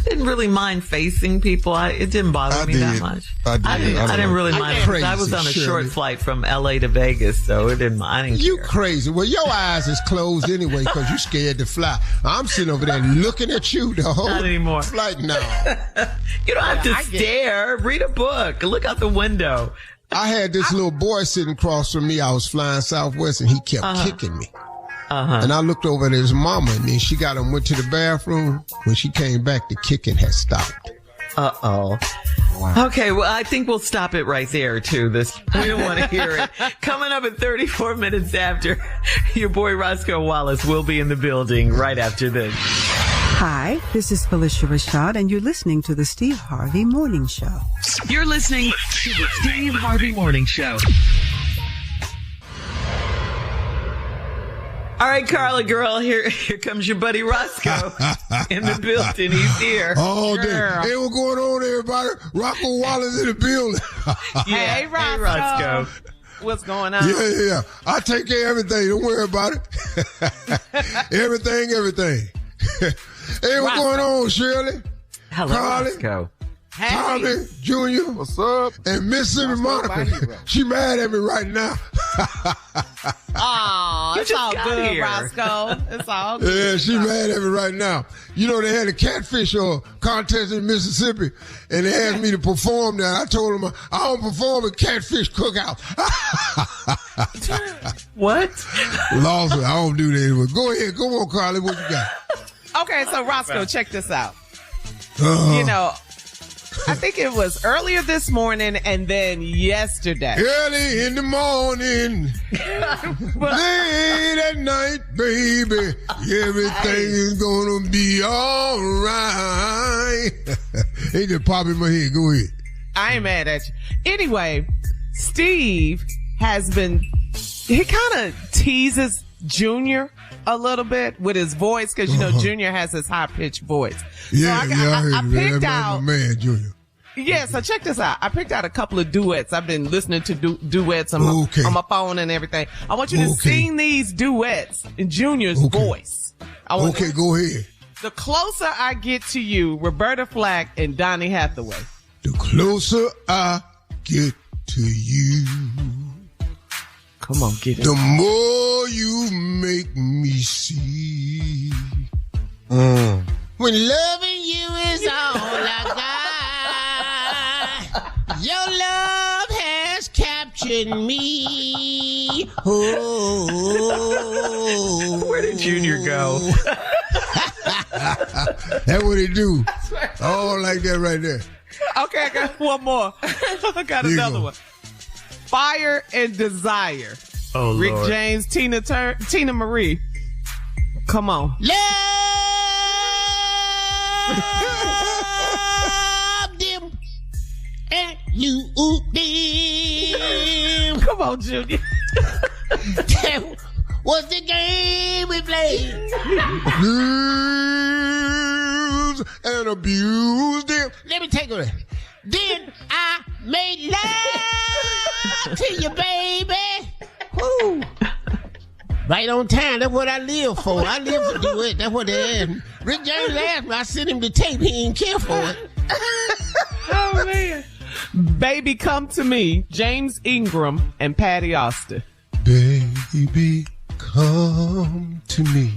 didn't really mind facing people. It didn't bother me that much. I didn't really mind. I was on a short flight from LA to Vegas, so it didn't. I didn't. You care. crazy? Well, your eyes is closed anyway because you scared to fly. I'm sitting over there looking at you the whole Not anymore. flight now. You don't have to stare. Read a book. Look out the window. I had this little boy sitting across from me. I was flying Southwest, and he kept kicking me. And I looked over at his mama, and then she got him, went to the bathroom. When she came back, the kicking had stopped. Uh-oh. Wow. Okay, well, I think we'll stop it right there, too. We don't want to hear it. Coming up at 34 minutes after, your boy Rosco Wallace will be in the building right after this. Hi, this is Felicia Rashad, and you're listening to the Steve Harvey Morning Show. You're listening to the Steve Harvey Morning Show. All right, Carla girl, here comes your buddy Rosco in the building. He's here. Oh, damn. Hey, what's going on, everybody? Rosco Wallace in the building. Hey, Rosco. What's going on? Yeah. I take care of everything. Don't worry about it. Everything. Hey, what's going on, Shirley? Hello, Carly? Rosco. Hey. Tommy, Junior. What's up? And Mississippi Monica. She mad at me right now. Oh, it's all good, here. Rosco. It's all good. Yeah, she mad at me right now. You know, they had a catfish contest in Mississippi, and they asked me to perform there. I told them I don't perform at catfish cookout. What? Lost it. I don't do that anymore. Go ahead. Come on, Carly. What you got? Okay, so Rosco, check this out. You know, I think it was earlier this morning and then yesterday. Early in the morning, late at night, baby, everything is gonna be all right. They just pop in my head. Go ahead. I ain't mad at you. Anyway, Steve he kind of teases Junior a little bit with his voice because, you know, Junior has his high-pitched voice. Yeah, so I picked out my man, Junior. Yeah, so check this out. I picked out a couple of duets. I've been listening to duets on my phone and everything. I want you to sing these duets in Junior's voice. Okay, go ahead. The closer I get to you, Roberta Flack and Donny Hathaway. The closer I get to you. Come on, get it. The more you make me see. When loving you is all I got, your love has captured me. Oh, where did Junior go? That's what he do. Oh, like that right there. Okay, I got one more. I got another one. Fire and Desire. Oh, Rick Lord. James, Tina Marie. Come on. Love them and you them. Come on, Junior. That was the game we played. Use and abuse them. Let me take it. Then I made love to you, baby. Woo. Right on time. That's what I live for. I live for do it. That's what they asked me. Rick James asked me. I sent him the tape. He didn't care for it. Oh, man. Baby, Come to Me, James Ingram and Patty Austin. Baby, come to me.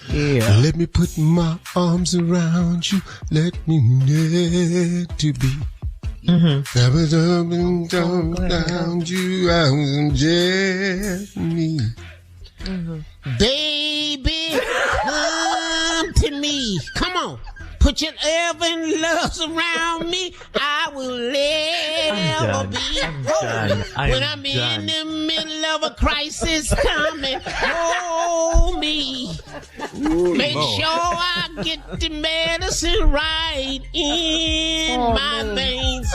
Yeah. Let me put my arms around you. Let me near to be. Down you, I was just me. Baby, come to me. Come on. Put your loving loves around me. I will never be done. when I'm in the middle of a crisis. Come and hold me. Make sure I get the medicine right in my veins.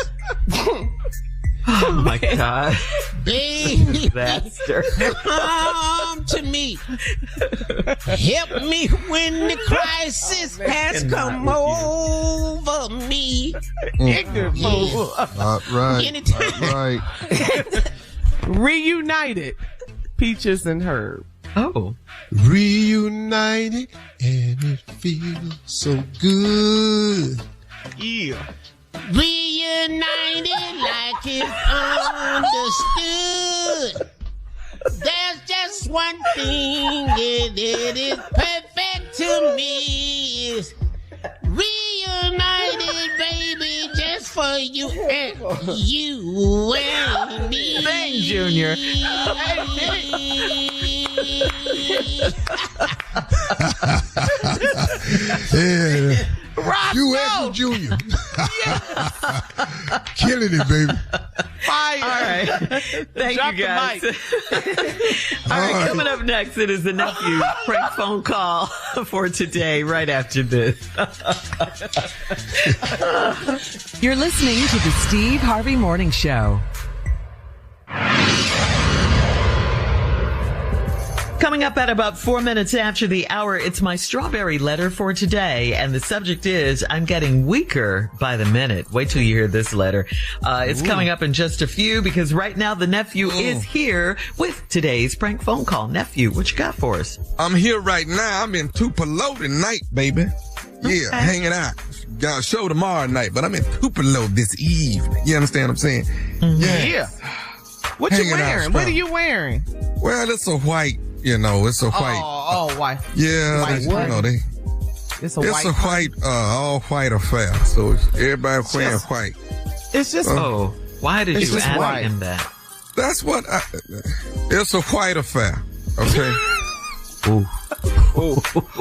Oh my God. Baby, Disaster. come to me. Help me when the crisis has come over me. Ignorant fool. Not right. Anytime. Not right. Reunited, Peaches and Herb. Oh. Reunited and it feels so good. Yeah. Reunited like it's understood. There's just one thing it is perfect to me. Is reunited, baby, just for you and you and me. Sing, Junior. Yeah. Rosco! U.S. Junior. Killing it, baby. Fire. All right. Thank Drop you, guys. the All right, coming up next, it is the nephew prank phone call for today, right after this. You're listening to the Steve Harvey Morning Show. Coming up at about 4 minutes after the hour, it's my strawberry letter for today. And the subject is, I'm getting weaker by the minute. Wait till you hear this letter. It's coming up in just a few because right now the nephew is here with today's prank phone call. Nephew, what you got for us? I'm here right now. I'm in Tupelo tonight, baby. Yeah, hanging out. Got a show tomorrow night, but I'm in Tupelo this evening. You understand what I'm saying? Yeah. What you Hanging out wearing? What strong. are you wearing? Well, it's a white, it's a white. Oh, white. Yeah, White they, what? it's a white, all white affair. So everybody wearing white. It's just Oh, why did It's you just ask white. him that? That's what it's a white affair. Okay.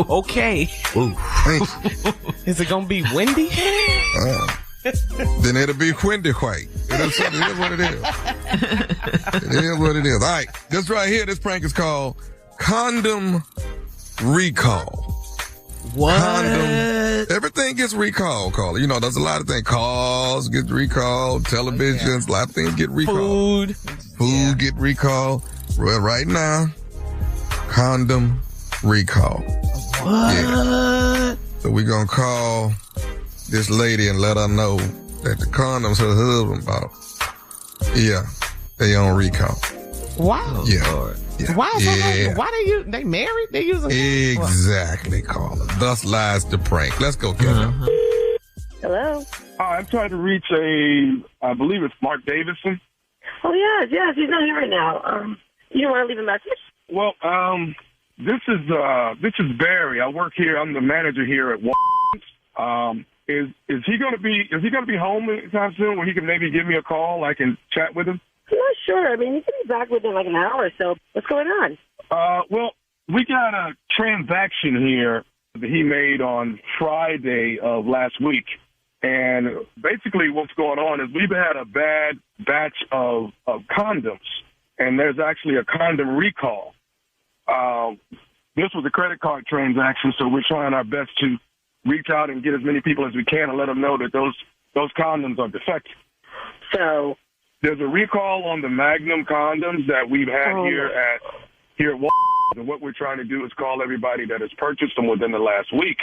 okay. Thank you. Is it gonna be windy? Then it'll be windy white. It is what it is. It is what it is. All right. This right here, this prank is called Condom Recall. What? Condom. Everything gets recalled, caller. There's a lot of things. Calls get recalled, televisions, a lot of things get recalled. Food get recalled. Well, right now, condom recall. What? Yeah. So we're going to call this lady and let her know that the condoms her husband bought, they on recall. Wow. Yeah. Why is that? Why they married? They using Exactly, caller. Thus lies the prank. Let's go, Kevin. Hello. I'm trying to reach I believe it's Mark Davidson. Oh yes, he's not here right now. You don't want to leave a message? Well, this is Barry. I work here. I'm the manager here at Walgreens. Is he gonna be home anytime soon where he can maybe give me a call? I can chat with him. I'm not sure. I mean, he could be back within like an hour or so. What's going on? Well, we got a transaction here that he made on Friday of last week. And basically what's going on is we've had a bad batch of condoms, and there's actually a condom recall. This was a credit card transaction, so we're trying our best to reach out and get as many people as we can and let them know that those condoms are defective. So there's a recall on the Magnum condoms that we've had here at Walgreens, and what we're trying to do is call everybody that has purchased them within the last week.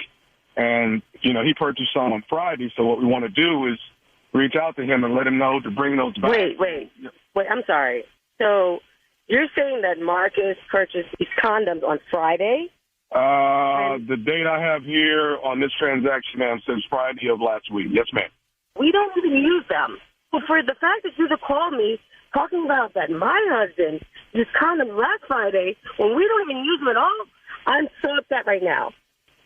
And, he purchased some on Friday, so what we want to do is reach out to him and let him know to bring those back. Wait, I'm sorry. So you're saying that Marcus purchased these condoms on Friday? The date I have here on this transaction, ma'am, says Friday of last week. Yes, ma'am. We don't even use them. But for the fact that you just called me talking about that my husband used condoms last Friday when we don't even use them at all, I'm so upset right now.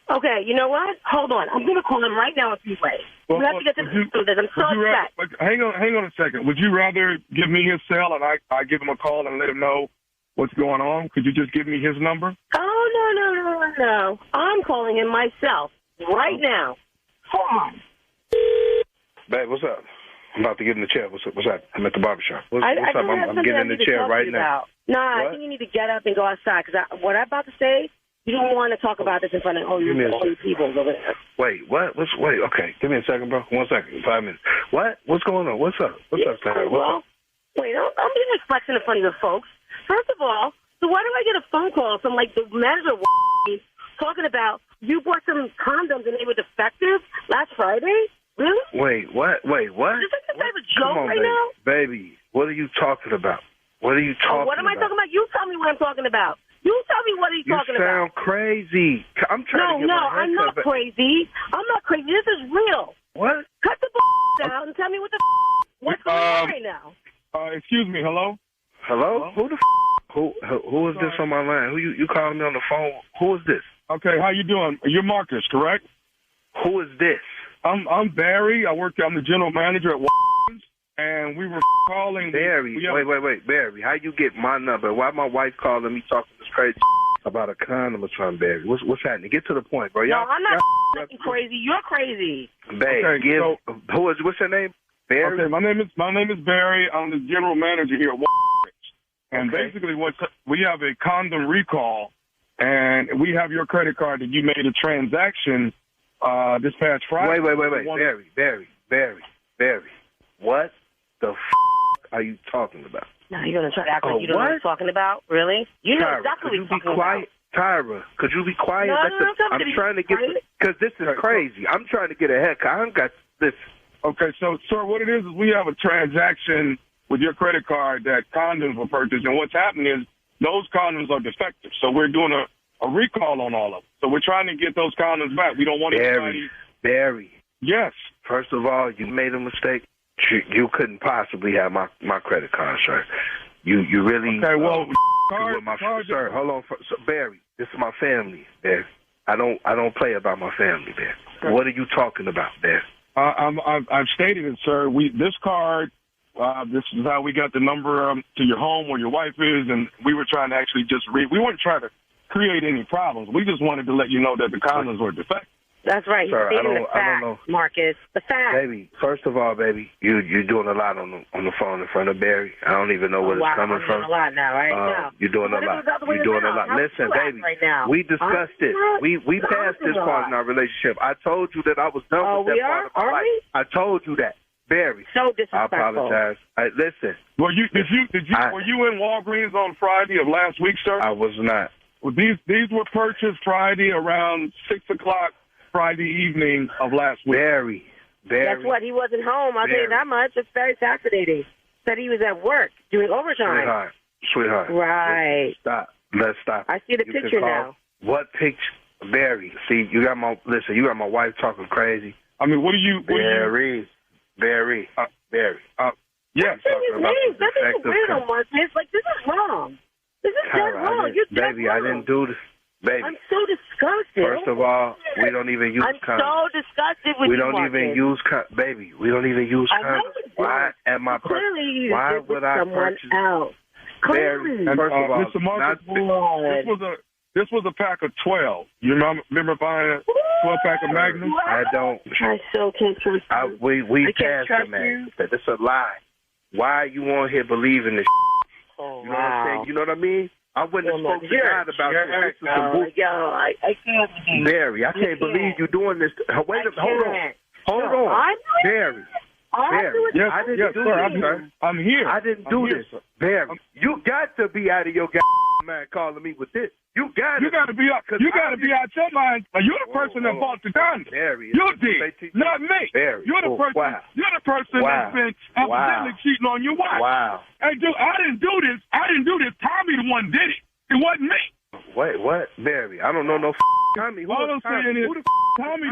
Okay, you know what? Hold on. I'm going to call him right now in 3 ways. We have to get to this. I'm so upset. Hang on a second. Would you rather give me his cell and I give him a call and let him know what's going on? Could you just give me his number? Oh, no. I'm calling him myself right now. Hold on. Babe, what's up? I'm about to get in the chair. What's up? I'm at the barbershop. What's up? I'm getting in the chair right now. Nah, I think you need to get up and go outside because what I'm about to say, you don't want to talk about this in front of all you people over there. Wait, what? Wait, okay. Give me a second, bro. 1 second. 5 minutes. What? What's going on? What's up? What's up, Sarah? What's up? Wait, I'm being flexing in front of the folks. First of all, so why do I get a phone call from, like, the manager talking about you bought some condoms and they were defective last Friday? Really? Wait, what? Is this like a type of joke Come on, right now? Baby, what are you talking about? What are you talking about? What am I talking about? You tell me what I'm talking about. You tell me what are you talking about. You sound crazy. I'm trying to get my head I'm not crazy. I'm not crazy. This is real. What? Cut the out and tell me what's going on right now. Excuse me. Hello? Hello? Who the Who is this on my line? Who you calling me on the phone? Who is this? Okay, how you doing? You're Marcus, correct? Who is this? I'm Barry. I'm the general manager at Watkins, and we were calling. Barry, wait, Barry. How you get my number? Why my wife calling me talking this crazy about a condom or something, Barry? What's happening? Get to the point, bro. No, I'm not crazy. You're crazy. Babe, okay, what's your name? Barry. Okay, my name is Barry. I'm the general manager here at Watkins, and basically we have a condom recall, and we have your credit card that you made a transaction this past Friday. Wait, Barry. What the are you talking about? Now you're gonna try to act like you don't know what I'm talking about? Really? You know exactly what I'm talking about. Tyra, could you be quiet? No, I'm trying to get because this is crazy. I'm trying to get a haircut. I don't got this. Okay, so sir, what it is we have a transaction with your credit card that condoms were purchased, and what's happening is those condoms are defective. So we're doing a recall on all of them. So we're trying to get those condoms back. We don't want anybody. Barry. Yes. First of all, you made a mistake. You couldn't possibly have my credit card, sir. You really. Okay, well, sir, hold on, Barry. This is my family, Barry. I don't play about my family, Barry. Okay. What are you talking about, Barry? I've stated it, sir. This card. This is how we got the number to your home where your wife is, and we were trying to actually just read. We weren't trying to create any problems. We just wanted to let you know that the condoms were defective. That's right. Sir, I don't know, Marcus. The fact. Baby, first of all, baby, you're doing a lot on the phone in front of Barry. I don't even know where it's coming from. I'm doing a lot now, right? You're doing a lot. You're doing a lot. Listen, baby, we discussed this. We passed this part in our relationship. I told you that I was done with that part of my life. I told you that. Barry. So disrespectful. I apologize. Listen. Were you in Walgreens on Friday of last week, sir? I was not. Well, these were purchased Friday around 6:00 Friday evening of last week. Barry. Guess what? He wasn't home. I'll tell you that much. It's very fascinating. Said he was at work doing overtime. Sweetheart. Right. Let's stop. I see the picture now. What picture? Barry. See, you got my wife talking crazy. I mean, what are you? Barry. Yes. That is weird on Marcus. Like, this is wrong. This is dead wrong. You're dead wrong. I didn't do this. Baby. I'm so disgusted. First of all, we don't even use condoms. I'm so disgusted with you, We don't even use condoms. Why am I Clearly, why would I purchase else? Clearly. First of all, Mr. Marcus, this was a pack of 12. You remember buying a 12-pack of Magnum? I don't. I so can't trust you. We passed the man. It's a lie. Why are you on here believing this? Oh, you know what I'm saying? You know what I mean? I wouldn't have spoken to God about this. I can't. Barry, I can't believe you doing this. Hold on. Barry. Yes, I didn't do this. I'm here. I didn't do this. Barry, you got to be out of your mind calling me with this. You got to be out your mind. You're the person that bought the condom. Barry, you did, not me. Barry, you're the person. Wow. You're the person that's been evidently cheating on your wife. Wow. Hey, dude, I didn't do this. Tommy the one did it. It wasn't me. Wait, what? Barry, I don't know no Tommy. All I'm saying is, Tommy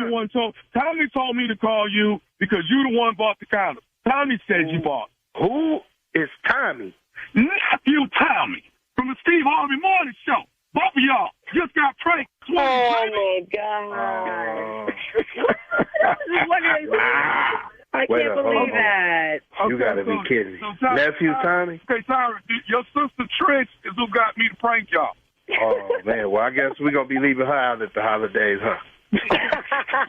told me to call you because you the one bought the condom. Tommy said you bought. Who is Tommy? Nephew Tommy from the Steve Harvey Morning Show. Both of y'all just got pranked. Oh my God! I can't believe that. You gotta be kidding me. Nephew Tommy? Okay, Tyra, your sister Trish is who got me to prank y'all. Oh, man. Well, I guess we're going to be leaving her out at the holidays, huh?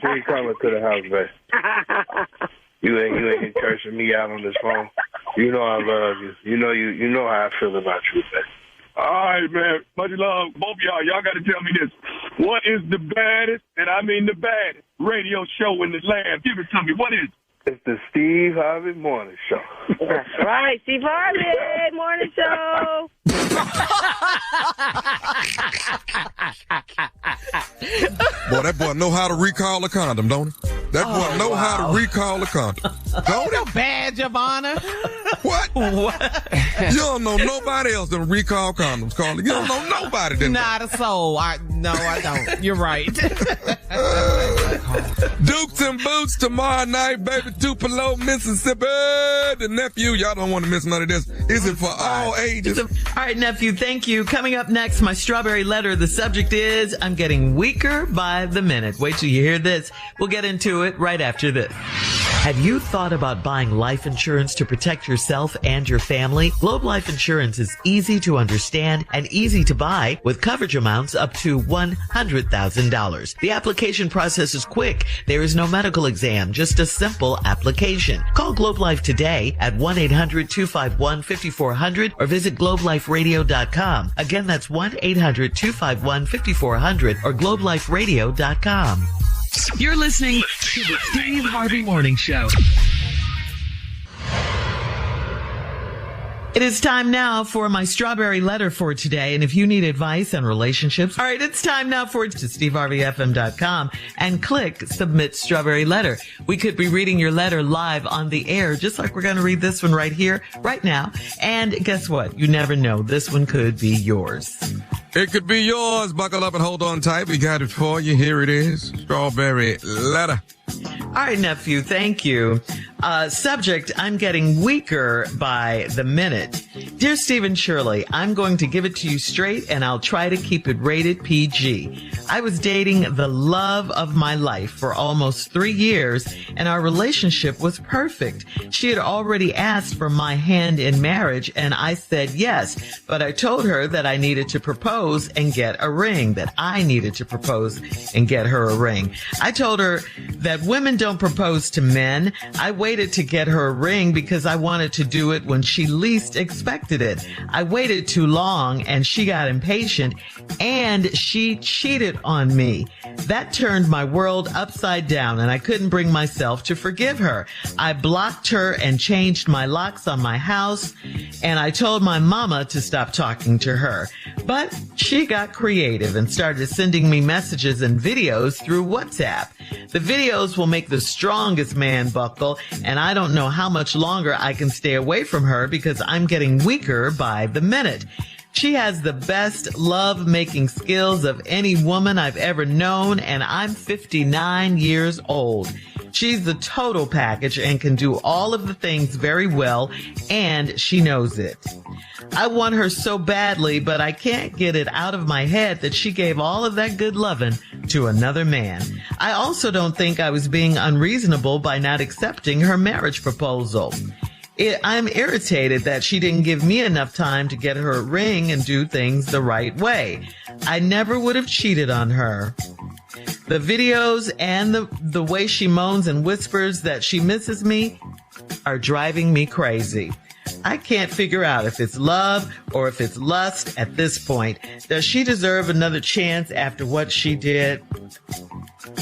She ain't coming to the house, man. You ain't cursing me out on this phone. You know I love you. You know how I feel about you, man. All right, man. Much love. Both of y'all. Y'all got to tell me this. What is the baddest, and I mean the baddest, radio show in the land? Give it to me. What is it? It's the Steve Harvey Morning Show. That's right. Steve Harvey Morning Show. Boy, that boy know how to recall a condom, don't he? That boy know how to recall a condom. Don't No badge of honor. What? You don't know nobody else than recall condoms, Carly. You don't know nobody than Not a soul. I don't. You're right. Dukes and Boots tomorrow night, baby. Tupelo, Mississippi. The nephew, y'all don't want to miss none of this. Is it for all ages? All right, nephew, thank you. Coming up next, my strawberry letter. The subject is, I'm getting weaker by the minute. Wait till you hear this. We'll get into it right after this. Have you thought about buying life insurance to protect yourself and your family? Globe Life Insurance is easy to understand and easy to buy with coverage amounts up to $100,000. The application process is quick. There is no medical exam, just a simple application. Call Globe Life today at 1-800-251-5400 or visit globeliferadio.com. Again, that's 1-800-251-5400 or globeliferadio.com. You're listening to the Steve Harvey Morning Show. It is time now for my strawberry letter for today. And if you need advice on relationships, all right, it's time now for it to SteveHarveyFM.com and click Submit Strawberry Letter. We could be reading your letter live on the air, just like we're going to read this one right here, right now. And guess what? You never know. This one could be yours. It could be yours. Buckle up and hold on tight. We got it for you. Here it is. Strawberry letter. All right, nephew. Thank you. Subject, I'm getting weaker by the minute. Dear Stephen Shirley, I'm going to give it to you straight and I'll try to keep it rated PG. I was dating the love of my life for almost 3 years and our relationship was perfect. She had already asked for my hand in marriage and I said yes, but I told her that I needed to propose and get a ring, that I needed to propose and get her a ring. I told her that women don't propose to men. I waited to get her a ring because I wanted to do it when she least expected it. I waited too long and she got impatient and she cheated on me. That turned my world upside down and I couldn't bring myself to forgive her. I blocked her and changed my locks on my house and I told my mama to stop talking to her. But she got creative and started sending me messages and videos through WhatsApp. The videos will make the strongest man buckle, and I don't know how much longer I can stay away from her because I'm getting weaker by the minute. She has the best love-making skills of any woman I've ever known, and I'm 59 years old. She's the total package and can do all of the things very well, and she knows it. I want her so badly, but I can't get it out of my head that she gave all of that good loving to another man. I also don't think I was being unreasonable by not accepting her marriage proposal. I'm irritated that she didn't give me enough time to get her a ring and do things the right way. I never would have cheated on her. The videos and the way she moans and whispers that she misses me are driving me crazy. I can't figure out if it's love or if it's lust at this point. Does she deserve another chance after what she did?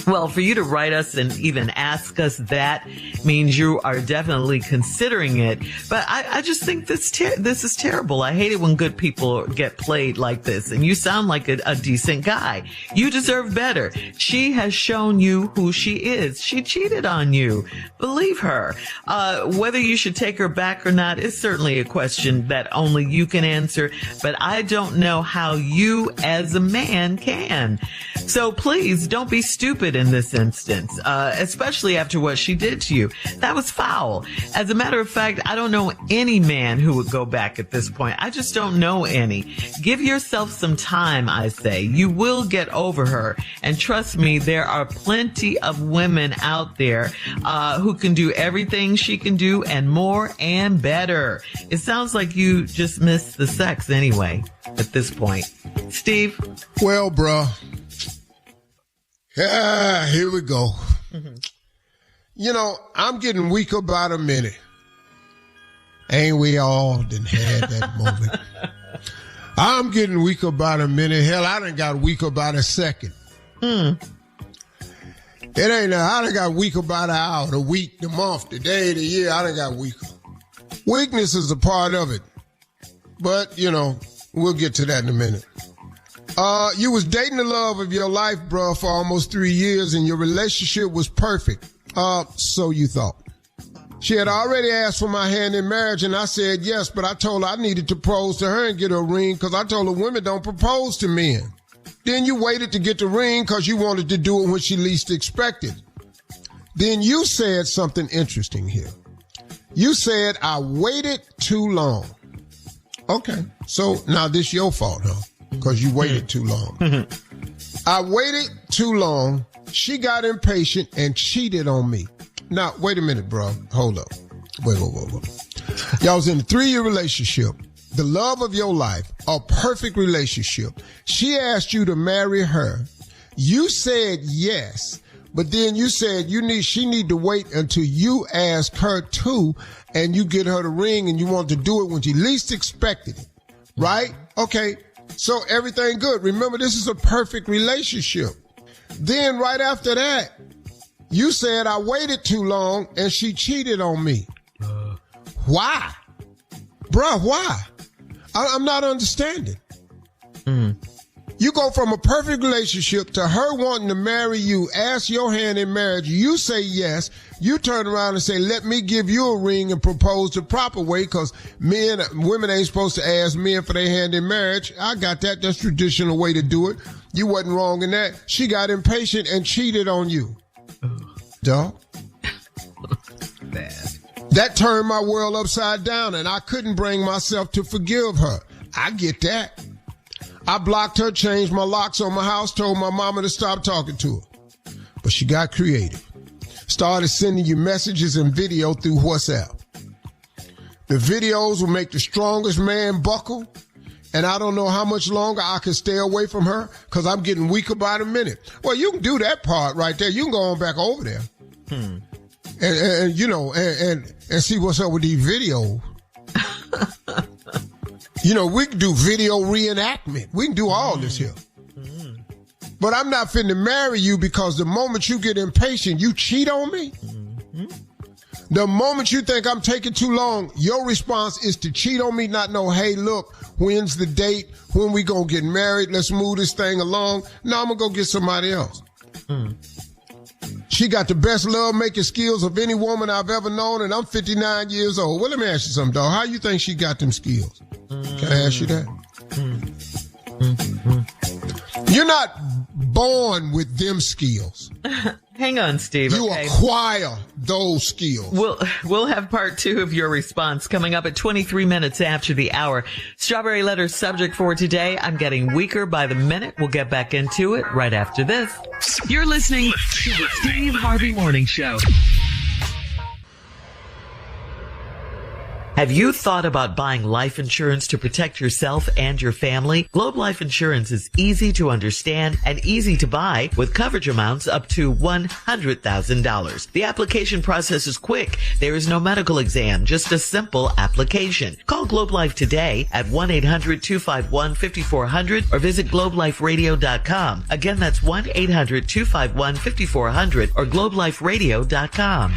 Well, for you to write us and even ask us that means you are definitely considering it. But I just think this is terrible. I hate it when good people get played like this. And you sound like a decent guy. You deserve better. She has shown you who she is. She cheated on you. Believe her. Whether you should take her back or not is certainly a question that only you can answer. But I don't know how you as a man can. So please don't be stupid in this instance, especially after what she did to you. That was foul. As a matter of fact, I don't know any man who would go back at this point. I just don't know any. Give yourself some time, I say. You will get over her. And trust me, there are plenty of women out there who can do everything she can do and more and better. It sounds like you just missed the sex anyway at this point. Steve? Well, bruh. Yeah, here we go. Mm-hmm. You know, I'm getting weaker by the minute. Ain't we all done had that moment? I'm getting weaker by the minute. Hell, I done got weaker by the second. It ain't I done got weaker by the hour, the week, the month, the day, the year. I done got weaker. Weakness is a part of it. But, you know, we'll get to that in a minute. You was dating the love of your life, bro, for almost 3 years, and your relationship was perfect. So you thought. She had already asked for my hand in marriage, and I said yes, but I told her I needed to propose to her and get her a ring because I told her women don't propose to men. Then you waited to get the ring because you wanted to do it when she least expected. Then you said something interesting here. You said, I waited too long. Okay, so now this your fault, huh? Because you waited too long. I waited too long. She got impatient and cheated on me. Now, wait a minute, bro. Hold up. Wait. Y'all was in a 3-year relationship. The love of your life. A perfect relationship. She asked you to marry her. You said yes. But then you said she need to wait until you ask her to and you get her the ring and you want to do it when she least expected it. Right? Okay. So everything good. Remember, this is a perfect relationship. Then right after that, you said I waited too long and she cheated on me. Why? Bruh, why? I'm not understanding. You go from a perfect relationship to her wanting to marry you, ask your hand in marriage, you say yes, you turn around and say, let me give you a ring and propose the proper way because women ain't supposed to ask men for their hand in marriage. I got that. That's traditional way to do it. You wasn't wrong in that. She got impatient and cheated on you. Dog. Bad. That turned my world upside down and I couldn't bring myself to forgive her. I get that. I blocked her, changed my locks on my house, told my mama to stop talking to her. But she got creative. Started sending you messages and video through WhatsApp. The videos will make the strongest man buckle. And I don't know how much longer I can stay away from her because I'm getting weaker by the minute. Well, you can do that part right there. You can go on back over there. And you know, and see what's up with these videos. You know, we can do video reenactment. We can do all this here. But I'm not finna marry you because the moment you get impatient, you cheat on me. The moment you think I'm taking too long, your response is to cheat on me, not know, hey, look, when's the date? When we gonna get married? Let's move this thing along. No, I'm gonna go get somebody else. She got the best love-making skills of any woman I've ever known, and I'm 59 years old. Well, let me ask you something, dog. How you think she got them skills? Can I ask you that? You're not born with them skills. Hang on, Steve. You acquire those skills. We'll have part 2 of your response coming up at 23 minutes after the hour. Strawberry letter subject for today. I'm getting weaker by the minute. We'll get back into it right after this. You're listening to the Steve Harvey Morning Show. Have you thought about buying life insurance to protect yourself and your family? Globe Life Insurance is easy to understand and easy to buy with coverage amounts up to $100,000. The application process is quick. There is no medical exam, just a simple application. Call Globe Life today at 1-800-251-5400 or visit globeliferadio.com. Again, that's 1-800-251-5400 or globeliferadio.com.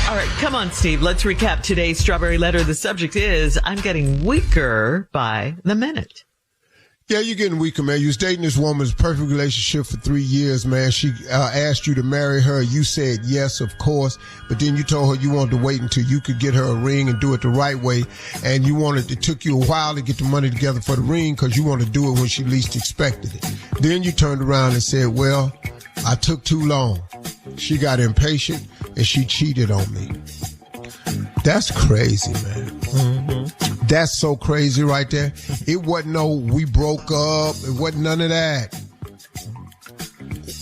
All right, come on, Steve. Let's recap today's Strawberry Letter. The subject is, I'm getting weaker by the minute. Yeah, you're getting weaker, man. You was dating this woman's perfect relationship for 3 years, man. She asked you to marry her. You said yes, of course. But then you told her you wanted to wait until you could get her a ring and do it the right way. And it took you a while to get the money together for the ring because you wanted to do it when she least expected it. Then you turned around and said, well, I took too long. She got impatient and she cheated on me. That's crazy, man. Mm-hmm. That's so crazy right there. It wasn't no, we broke up. It wasn't none of that.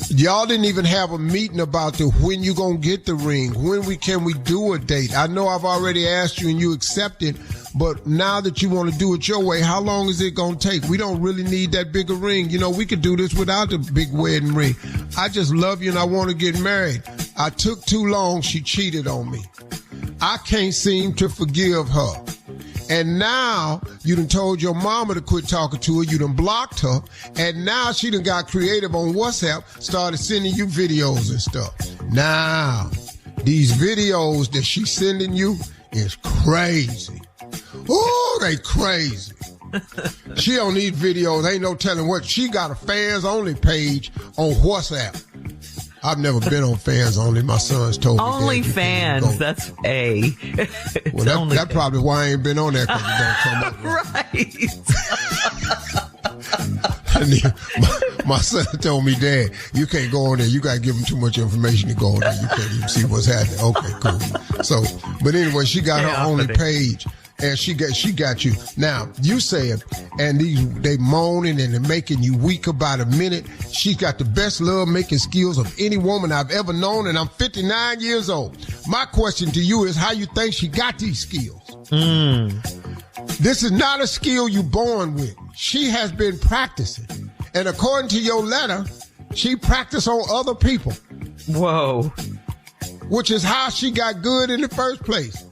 Y'all didn't even have a meeting about when you gonna get the ring. Can we do a date? I know I've already asked you and you accepted, but now that you want to do it your way, how long is it gonna take? We don't really need that bigger ring. You know, we could do this without the big wedding ring. I just love you and I want to get married. I took too long. She cheated on me. I can't seem to forgive her. And now you done told your mama to quit talking to her. You done blocked her. And now she done got creative on WhatsApp, started sending you videos and stuff. Now, these videos that she's sending you is crazy. Oh, they crazy. She don't need videos. Ain't no telling what. She got a fans only page on WhatsApp. I've never been on fans only. My sons told me. Only fans. That's A. Well, that's probably why I ain't been on there because it don't come up. Right. my son told me, Dad, you can't go on there. You got to give them too much information to go on there. You can't even see what's happening. Okay, cool. So, but anyway, she got her only page. And she got you. Now, you said, and they moaning and they're making you weak about a minute. She's got the best love making skills of any woman I've ever known, and I'm 59 years old. My question to you is how you think she got these skills? This is not a skill you're born with. She has been practicing. And according to your letter, she practiced on other people. Whoa. Which is how she got good in the first place.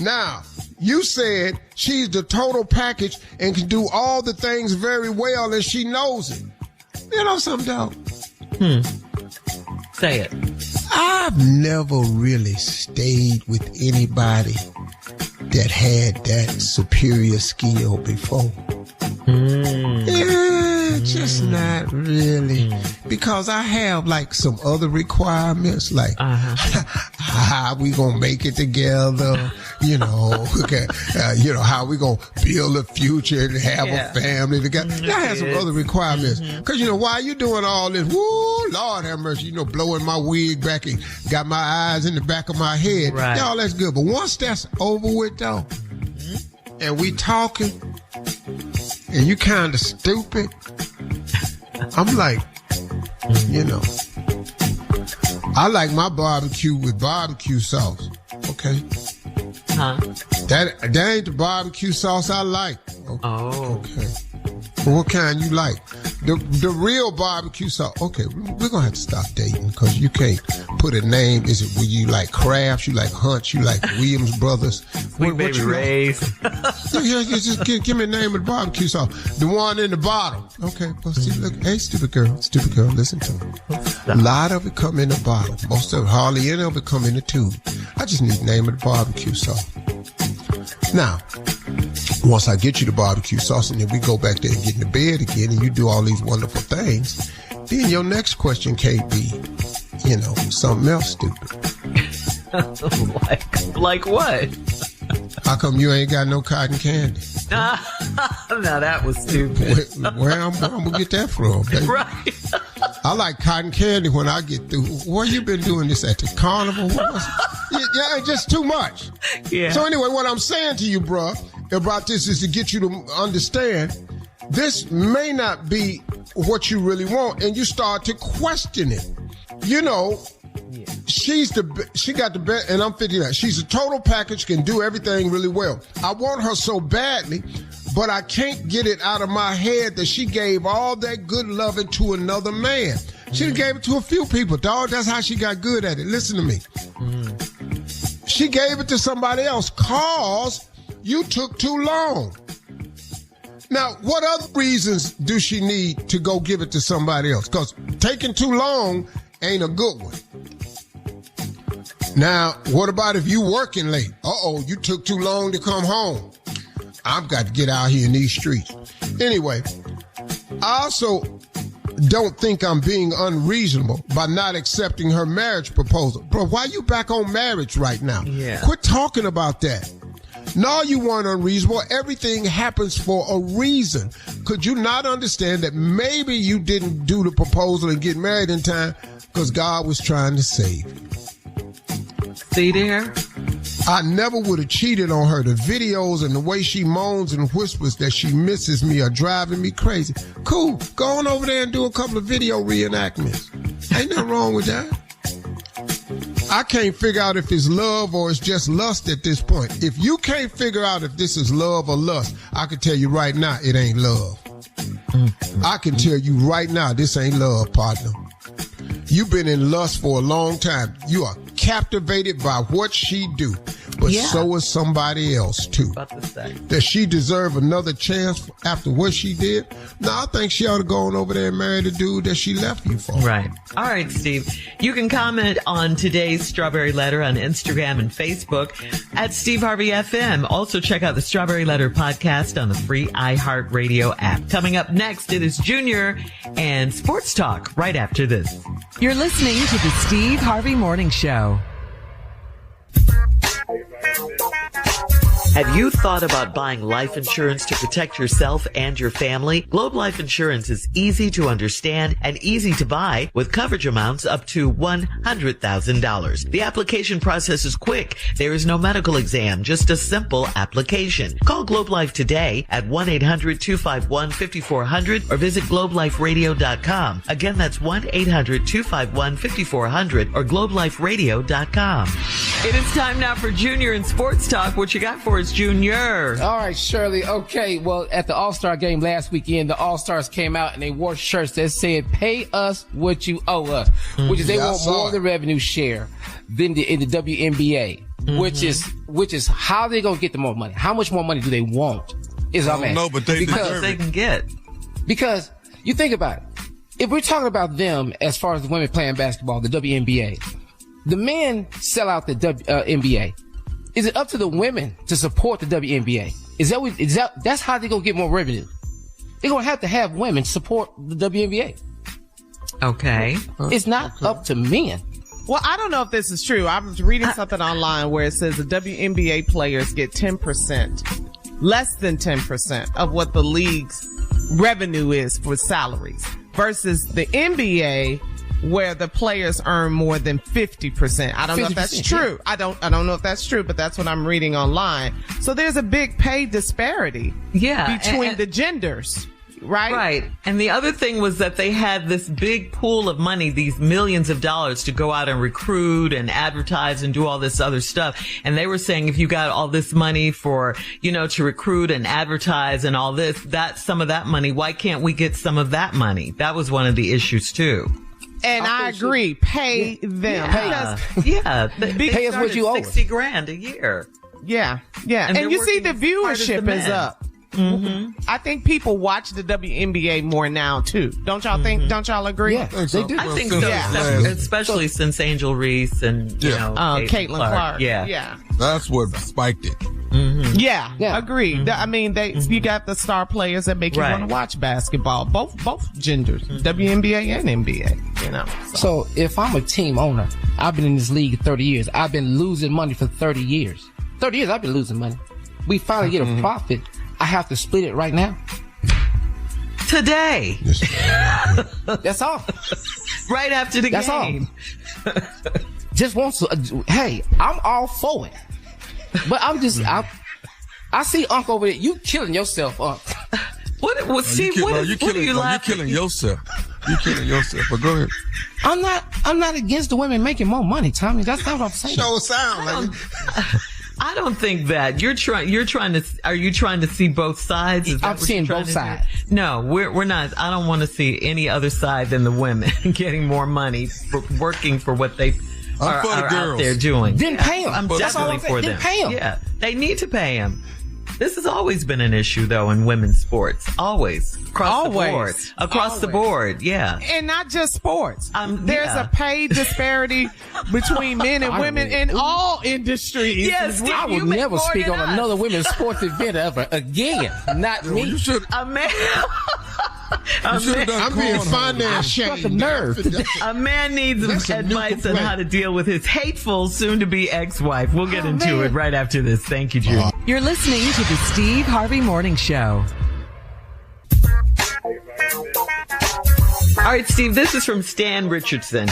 Now, you said she's the total package and can do all the things very well and she knows it. You know something, dog? Say it. I've never really stayed with anybody that had that superior skill before. Yeah, just not really. Because I have like some other requirements, like how we gonna make it together, you know, how we gonna build a future and have a family together. I have some other requirements. Cause why are you doing all this? Woo, Lord have mercy, blowing my wig back and got my eyes in the back of my head. Right. Y'all, that's good. But once that's over with though, and we talking, and you kind of stupid, I'm like, I like my barbecue with barbecue sauce. Okay. Huh? That ain't the barbecue sauce I like. Okay. Well, what kind you like? The real barbecue sauce. Okay, we're gonna have to stop dating because you can't put a name. Is it you like Kraft? You like Hunt? You like Williams Brothers? Sweet Baby Ray's. Yeah, just give me the name of the barbecue sauce. The one in the bottle. Okay, well, see, look, hey, stupid girl, listen to me. A lot of it come in a bottle. Most of it, hardly any of it come in a tube. I just need the name of the barbecue sauce. Now, once I get you the barbecue sauce and then we go back there and get in the bed again and you do all these wonderful things, then your next question can't be, something else stupid. Like what? How come you ain't got no cotton candy? Now that was stupid. Where I'm gonna get that from, baby? Right. I like cotton candy when I get through. Where you been doing this at the carnival? Yeah, just too much. Yeah. So anyway, what I'm saying to you, bro, about this is to get you to understand this may not be what you really want, and you start to question it. she got the best, and I'm 59. She's a total package, can do everything really well. I want her so badly, but I can't get it out of my head that she gave all that good loving to another man. She done gave it to a few people, dog. That's how she got good at it. Listen to me. She gave it to somebody else cause you took too long. Now, what other reasons do she need to go give it to somebody else? Because taking too long ain't a good one. Now, what about if you working late? Uh-oh, you took too long to come home. I've got to get out here in these streets. Anyway, I also don't think I'm being unreasonable by not accepting her marriage proposal. Bro, why you back on marriage right now? Yeah. Quit talking about that. No, you weren't unreasonable. Everything happens for a reason. Could you not understand that maybe you didn't do the proposal and get married in time because God was trying to save you? See there? I never would have cheated on her. The videos and the way she moans and whispers that she misses me are driving me crazy. Cool. Go on over there and do a couple of video reenactments. Ain't nothing wrong with that. I can't figure out if it's love or it's just lust at this point. If you can't figure out if this is love or lust, I can tell you right now it ain't love. I can tell you right now this ain't love, partner. You've been in lust for a long time. You are captivated by what she do, but so is somebody else too. Does she deserve another chance after what she did? No, I think she ought to go on over there and marry the dude that she left you for. Right. All right, Steve. You can comment on today's Strawberry Letter on Instagram and Facebook at Steve Harvey FM. Also check out the Strawberry Letter podcast on the free iHeartRadio app. Coming up next, it is Junior and Sports Talk right after this. You're listening to the Steve Harvey Morning Show. Have you thought about buying life insurance to protect yourself and your family? Globe Life Insurance is easy to understand and easy to buy with coverage amounts up to $100,000. The application process is quick. There is no medical exam, just a simple application. Call Globe Life today at 1-800-251-5400 or visit globeliferadio.com. Again, that's 1-800-251-5400 or globeliferadio.com. It is time now for Junior and Sports Talk. What you got for us, Junior? All right, Shirley. Okay, well, at the All-Star game last weekend, the All-Stars came out and they wore shirts that said, pay us what you owe us, which is they want more of the revenue share than in the WNBA, which is how they going to get the more money. How much more money do they want is I'm asking. No, but they deserve they can get. Because you think about it. If we're talking about them as far as the women playing basketball, the WNBA, the men sell out the NBA. Is it up to the women to support the WNBA? That's how they're going to get more revenue. They're going to have women support the WNBA. Okay. It's not up to men. Well, I don't know if this is true. I was reading something online where it says the WNBA players get 10%, less than 10% of what the league's revenue is for salaries versus the NBA, where the players earn more than 50%. I don't know if that's true. I don't know if that's true, but that's what I'm reading online. So there's a big pay disparity between the genders. Right? Right. And the other thing was that they had this big pool of money, these millions of dollars to go out and recruit and advertise and do all this other stuff. And they were saying if you got all this money for, to recruit and advertise and all this, that's some of that money. Why can't we get some of that money? That was one of the issues too. And I agree. Pay them. Pay us what you owe us. $60,000 a year. Yeah. And you see the viewership is up. Mm-hmm. I think people watch the WNBA more now too. Don't y'all think? Don't y'all agree? Yeah, they do. I think so. Yeah. Especially since Angel Reese and Caitlin Clark. Yeah. That's what spiked it. Mm-hmm. Yeah. Agreed. Mm-hmm. I mean, you got the star players that make you want to watch basketball. Both genders, WNBA and NBA. So if I'm a team owner, I've been in this league 30 years. I've been losing money for 30 years. 30 years I've been losing money. We finally get a profit. I have to split it right now. Today. That's all. Right after the game. That's all. Just want to. Hey, I'm all for it. But I'm just. I see Unc over there. You killing yourself, Unc. Steve? What are you like? You're killing yourself. You killing yourself, but go ahead. I'm not against the women making more money, Tommy. That's not what I'm saying. Sure sound like I don't think that are you trying to see both sides? Is that I'm what seeing you're trying both to sides. do? No, we're not. I don't want to see any other side than the women getting more money for working for what they are out there doing. Then pay them. I'm definitely for them. Then pay them. Yeah, they need to pay them. This has always been an issue, though, in women's sports. Always. Across the board. Yeah. And not just sports. There's a pay disparity between men and women in all industries. Yes, I will never speak on another women's sports event ever again. Not me. You should. A man. I'm being finance shamed. The nerve. A man needs advice on how to deal with his hateful, soon-to-be ex-wife. We'll get into it right after this. Thank you, Judy. You're listening to the Steve Harvey Morning Show. All right, Steve, this is from Stan Richardson.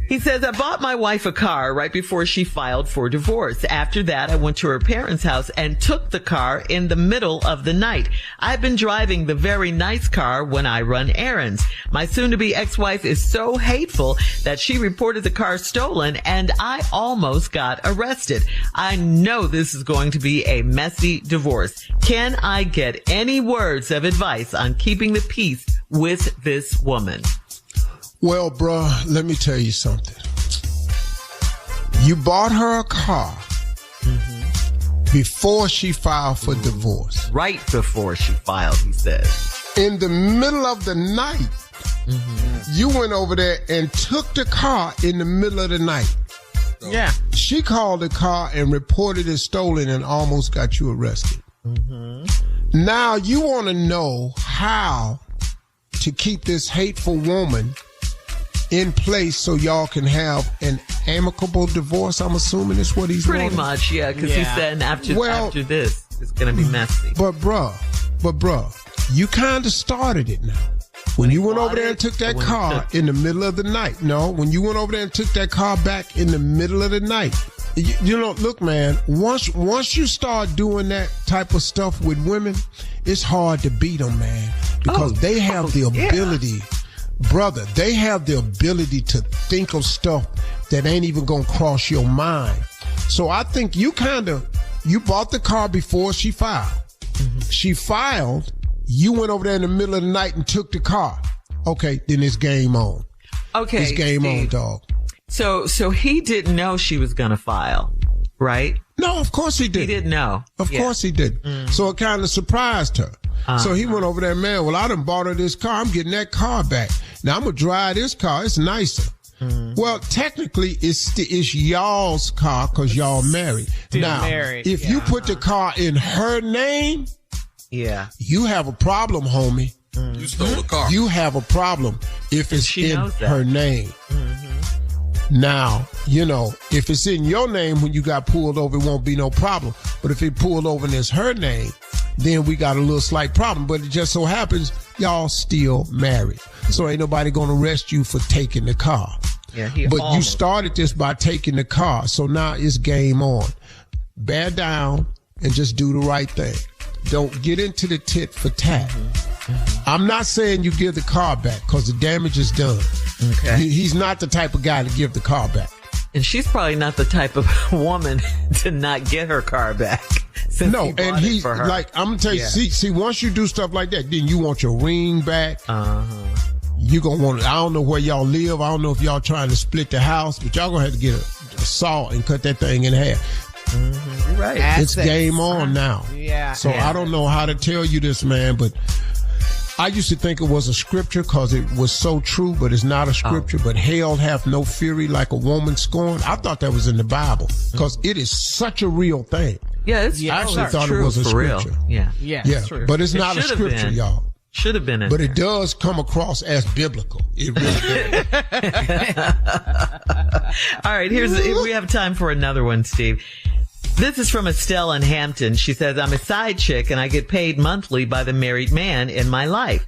He says, I bought my wife a car right before she filed for divorce. After that, I went to her parents' house and took the car in the middle of the night. I've been driving the very nice car when I run errands. My soon-to-be ex-wife is so hateful that she reported the car stolen, and I almost got arrested. I know this is going to be a messy divorce. Can I get any words of advice on keeping the peace with this woman? Well, bruh, let me tell you something. You bought her a car before she filed for divorce. Right before she filed, he says. In the middle of the night, you went over there and took the car in the middle of the night. Yeah. She called the car and reported it stolen and almost got you arrested. Now you want to know how to keep this hateful woman in place so y'all can have an amicable divorce. I'm assuming that's what he's pretty wanting. much, yeah, because he said after this, it's going to be messy. But bruh, you kind of started it now. When you went over there and took that car in the middle of the night. No, when you went over there and took that car back in the middle of the night. You know, look, man, once you start doing that type of stuff with women, it's hard to beat them, man, because they have the ability. Brother, they have the ability to think of stuff that ain't even gonna cross your mind. So I think you bought the car before she filed. She filed, you went over there in the middle of the night and took the car. Okay, then it's game on. Okay, it's game Steve, on, dog. So he didn't know she was gonna file, right? No, of course he did. He didn't know. Of course he did. So it kind of surprised her. So he went over there, man, well, I done bought her this car. I'm getting that car back. Now I'm going to drive this car. It's nicer. Well, technically, it's y'all's car because y'all married. Now, if you put the car in her name, you have a problem, homie. You stole the car. You have a problem if it's in her name. Now, you know, if it's in your name when you got pulled over, it won't be no problem. But if it pulled over and it's her name, then we got a little slight problem. But it just so happens y'all still married. So ain't nobody going to arrest you for taking the car. But you started this by taking the car. So now it's game on. Bear down and just do the right thing. Don't get into the tit for tat. I'm not saying you give the car back because the damage is done. Okay. He's not the type of guy to give the car back. And she's probably not the type of woman to not get her car back. No, and he's like, I'm going to tell you, see, once you do stuff like that, then you want your ring back. You going to want it. I don't know where y'all live. I don't know if y'all trying to split the house, but y'all going to have to get a saw and cut that thing in half. You're right. It's game on now. So I don't know how to tell you this, man, but I used to think it was a scripture because it was so true, but it's not a scripture. But hell hath no fury like a woman scorned. I thought that was in the Bible because it is such a real thing. Yeah, it's I actually thought it was a scripture. Real. Yeah, true. But it's not a scripture, y'all. Should have been in But there. it does come across as biblical. It really does. All right, we have time for another one, Steve. This is from Estelle in Hampton. She says, I'm a side chick and I get paid monthly by the married man in my life.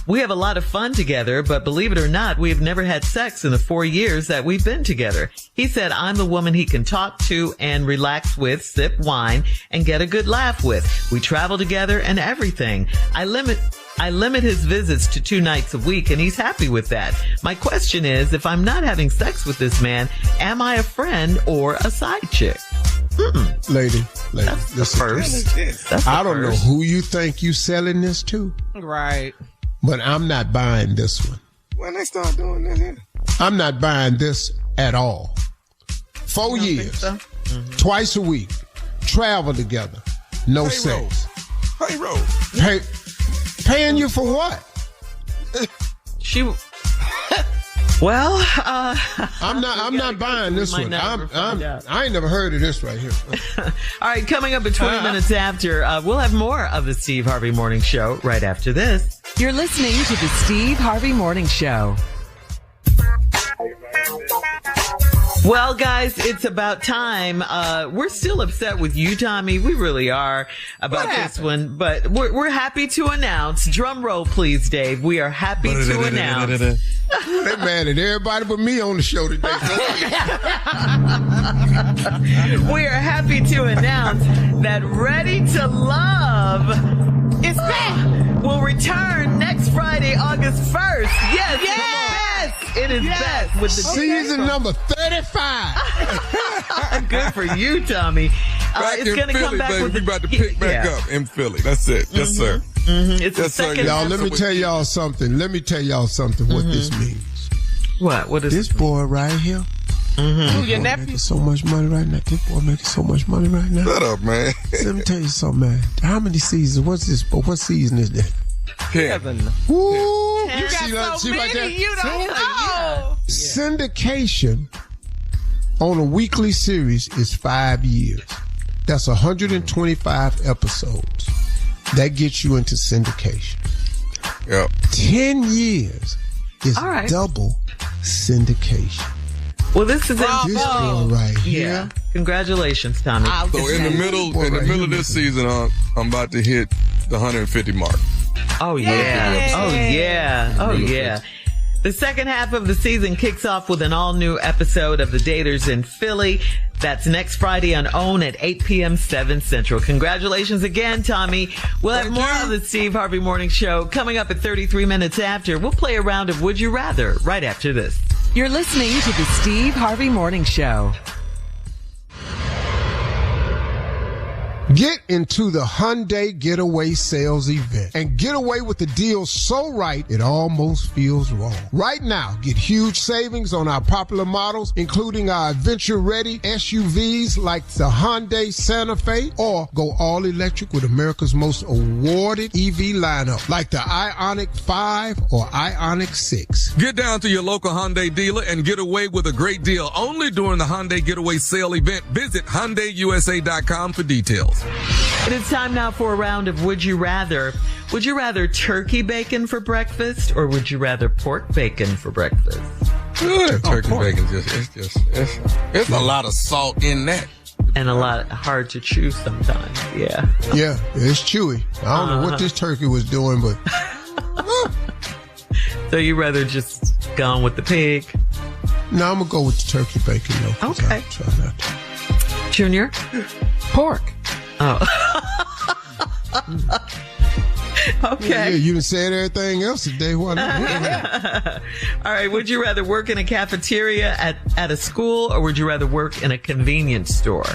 We have a lot of fun together, but believe it or not, we have never had sex in the 4 years that we've been together. He said, I'm the woman he can talk to and relax with, sip wine, and get a good laugh with. We travel together and everything. I limit I limit his visits to 2 nights a week, and he's happy with that. My question is, if I'm not having sex with this man, am I a friend or a side chick? Lady, That's the first. I don't know who you think you selling this to. Right. But I'm not buying this one. When they start doing that here? I'm not buying this at all. 4 years, twice a week, travel together, no sex. Paying you for what? Well, I'm not buying this one. I ain't never heard of this right here. All right, coming up at 20 minutes after, we'll have more of the Steve Harvey Morning Show right after this. You're listening to the Steve Harvey Morning Show. Well, guys, it's about time. We're still upset with you, Tommy. We really are about this one, but we're happy to announce. Drum roll, please, Dave. We are happy to announce. They mad at everybody but me on the show today. We are happy to announce that Ready to Love is back. Will return next Friday, August 1st. Yes. It is back with the season number 35. Good for you, Tommy. It's going to come back baby. with We about to pick back up in Philly. That's it. Yes, sir. It's the second. Y'all, let me tell y'all something. What this means. What is this boy right here? Who, your nephew? Making so much money right now. This boy making so much money right now. Shut up, man. Let me tell you something, man. How many seasons? What's this? What season is that? 7. Woo! You got so many, you don't know. Syndication on a weekly series is 5 years. That's 125 episodes. That gets you into syndication. Yep. 10 years is double syndication. Well, this is this boy right here. Yeah. Congratulations, Tommy. So in the middle of this season, I'm about to hit the 150 mark. Oh yeah. The second half of the season kicks off with an all-new episode of The Daters in Philly. That's next Friday on OWN at 8 p.m. 7 Central. Congratulations again, Tommy. We'll have more of the Steve Harvey Morning Show coming up at 33 minutes after. We'll play a round of Would You Rather right after this. You're listening to the Steve Harvey Morning Show. Get into the Hyundai Getaway Sales Event and get away with the deal so right it almost feels wrong. Right now, get huge savings on our popular models, including our adventure-ready SUVs like the Hyundai Santa Fe, or go all-electric with America's most awarded EV lineup like the Ioniq 5 or Ioniq 6. Get down to your local Hyundai dealer and get away with a great deal only during the Hyundai Getaway Sale Event. Visit HyundaiUSA.com for details. It is time now for a round of Would You Rather. Would you rather turkey bacon for breakfast, or would you rather pork bacon for breakfast? Good. Turkey bacon, it's a lot of salt in that. And a lot hard to chew sometimes, yeah. Yeah, it's chewy. I don't know what this turkey was doing, but... So you rather just gone with the pig? No, I'm going to go with the turkey bacon, though. Okay. Try not to. Junior? Pork. Oh. Okay. Yeah, you done said everything else today. Why not? All right. Would you rather work in a cafeteria at a school, or would you rather work in a convenience store?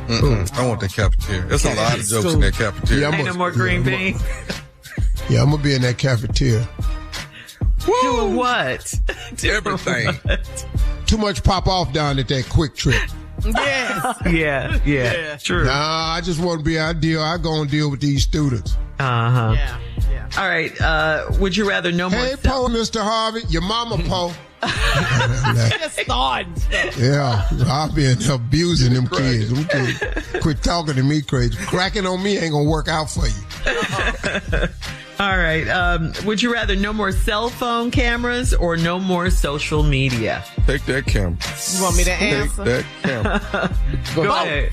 I want the cafeteria. There's a lot of jokes in that cafeteria. Ain't no more green beans. Yeah, I'm going to be in that cafeteria. Doing what? Everything. What? Too much pop off down at that Quick Trip. Yes. Yeah. True. Nah, I just want to be ideal. I go and deal with these students. Uh-huh. Yeah. All right. Would you rather no more... Hey, Poe, Mr. Harvey. Your mama, Poe. Just starting stuff. Yeah, I've been abusing them kids. Them kids. Quit talking to me crazy. Cracking on me ain't going to work out for you. All right. Would you rather no more cell phone cameras or no more social media? Take that camera. You want me to answer? Take that camera. Go ahead.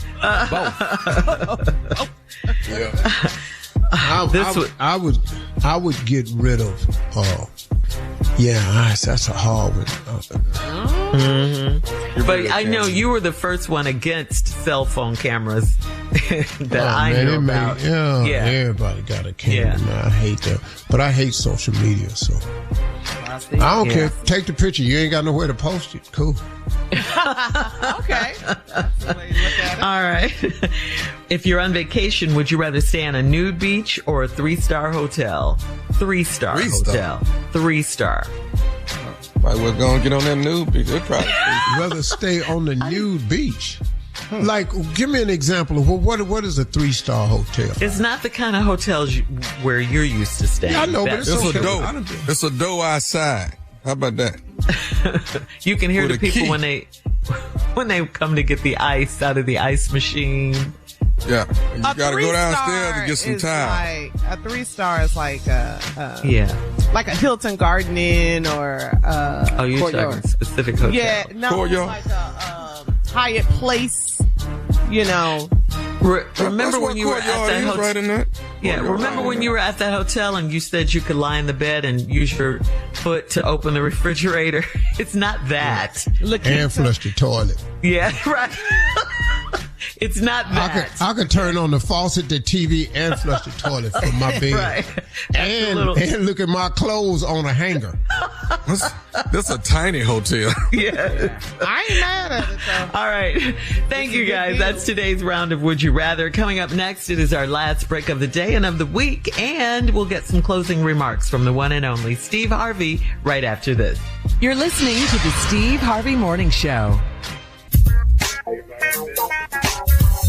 Both. Yeah. I would get rid of Yeah, that's a hard one. But I know you were the first one against cell phone cameras that I knew about. Everybody got a camera now. I hate that. But I hate social media, so I don't care. Take the picture. You ain't got nowhere to post it. Cool. Okay. All right. If you're on vacation, would you rather stay on a nude beach or a 3-star hotel? 3-star hotel. 3-star. Right, we're going to get on that nude beach. They'd probably rather stay on the nude beach. Like, give me an example of what is a 3-star hotel? It's not the kind of hotels where you're used to staying. Yeah, I know, but it's okay. a dough. It's a dough outside. How about that? You can hear the people when they come to get the ice out of the ice machine. Yeah, you got to go downstairs to get some time. A 3-star is like a Hilton Garden Inn or you're talking specific hotel. Yeah, no, it's like a Hyatt Place. You know. Remember when you were at that hotel? Right in that? Yeah, remember when you were at that hotel and you said you could lie in the bed and use your foot to open the refrigerator? It's not that. And flush the toilet. Yeah, right. It's not that. I could turn on the faucet, the TV, and flush the toilet from my bed. Right. And look at my clothes on a hanger. That's a tiny hotel. Yeah. I ain't mad at it, though. All right. Thank you, guys. That's today's round of Would You Rather. Coming up next, it is our last break of the day and of the week, and we'll get some closing remarks from the one and only Steve Harvey right after this. You're listening to the Steve Harvey Morning Show.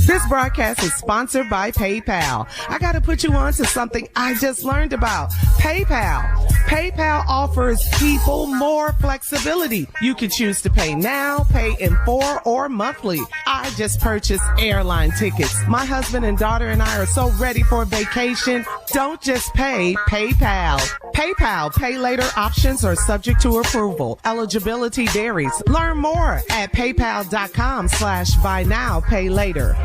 This broadcast is sponsored by PayPal. I got to put you on to something I just learned about. PayPal. PayPal offers people more flexibility. You can choose to pay now, pay in 4 or monthly. I just purchased airline tickets. My husband and daughter and I are so ready for vacation. Don't just pay, PayPal. PayPal pay later options are subject to approval. Eligibility varies. Learn more at paypal.com/buy now, pay later.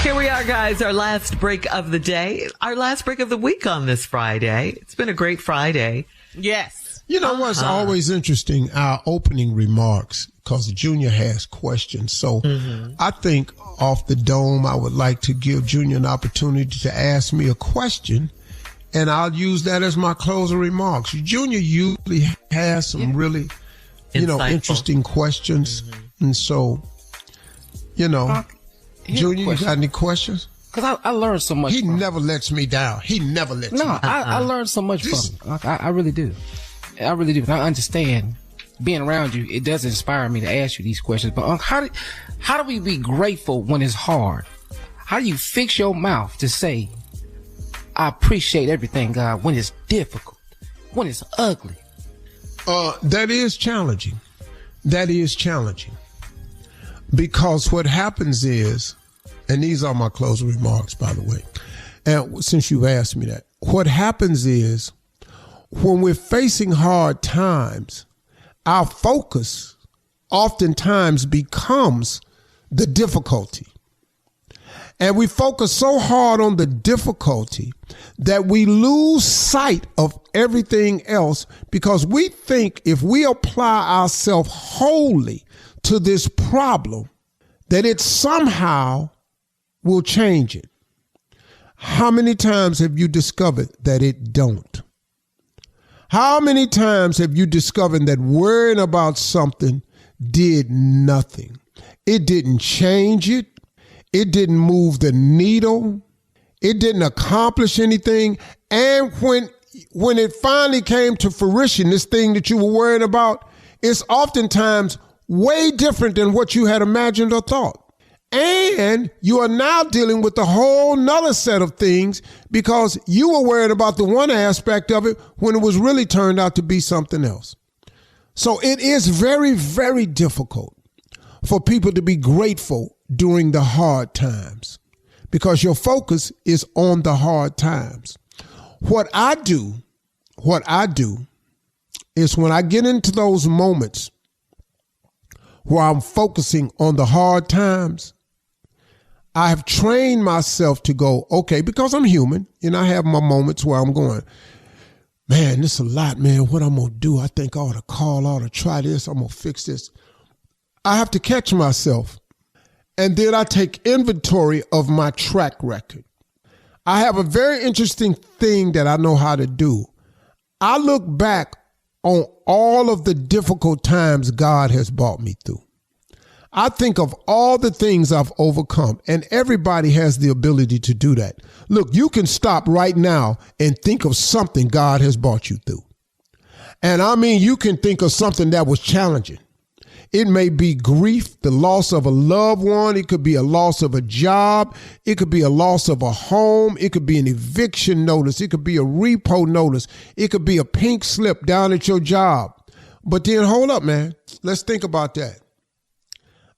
Here we are, guys, our last break of the day, our last break of the week on this Friday. It's been a great Friday. Yes. You know what's always interesting? Our opening remarks, because Junior has questions. So I think off the dome, I would like to give Junior an opportunity to ask me a question, and I'll use that as my closing remarks. Junior usually has some really, interesting questions. And so, Junior, you got any questions? Because I learned so much. He never lets me down. He never lets me down. I learned so much from him. I really do. I really do. I understand being around you. It does inspire me to ask you these questions. But how do we be grateful when it's hard? How do you fix your mouth to say, I appreciate everything, God, when it's difficult, when it's ugly? That is challenging. That is challenging. Because what happens is, and these are my closing remarks, by the way, and since you've asked me that, what happens is when we're facing hard times, our focus oftentimes becomes the difficulty. And we focus so hard on the difficulty that we lose sight of everything else, because we think if we apply ourselves wholly to this problem, that it somehow will change it. How many times have you discovered that it don't? How many times have you discovered that worrying about something did nothing? It didn't change it. It didn't move the needle. It didn't accomplish anything. And when it finally came to fruition, this thing that you were worrying about, it's oftentimes way different than what you had imagined or thought. And you are now dealing with a whole nother set of things because you were worried about the one aspect of it when it was really turned out to be something else. So it is very, very difficult for people to be grateful during the hard times because your focus is on the hard times. What I do is when I get into those moments where I'm focusing on the hard times, I have trained myself to go, okay, because I'm human and I have my moments where I'm going, man, this is a lot, man. What I'm going to do, I think I ought to call, I ought to try this. I'm going to fix this. I have to catch myself. And then I take inventory of my track record. I have a very interesting thing that I know how to do. I look back on all of the difficult times God has brought me through. I think of all the things I've overcome, and everybody has the ability to do that. Look, you can stop right now and think of something God has brought you through. And I mean, you can think of something that was challenging. It may be grief, the loss of a loved one. It could be a loss of a job. It could be a loss of a home. It could be an eviction notice. It could be a repo notice. It could be a pink slip down at your job. But then hold up, man. Let's think about that.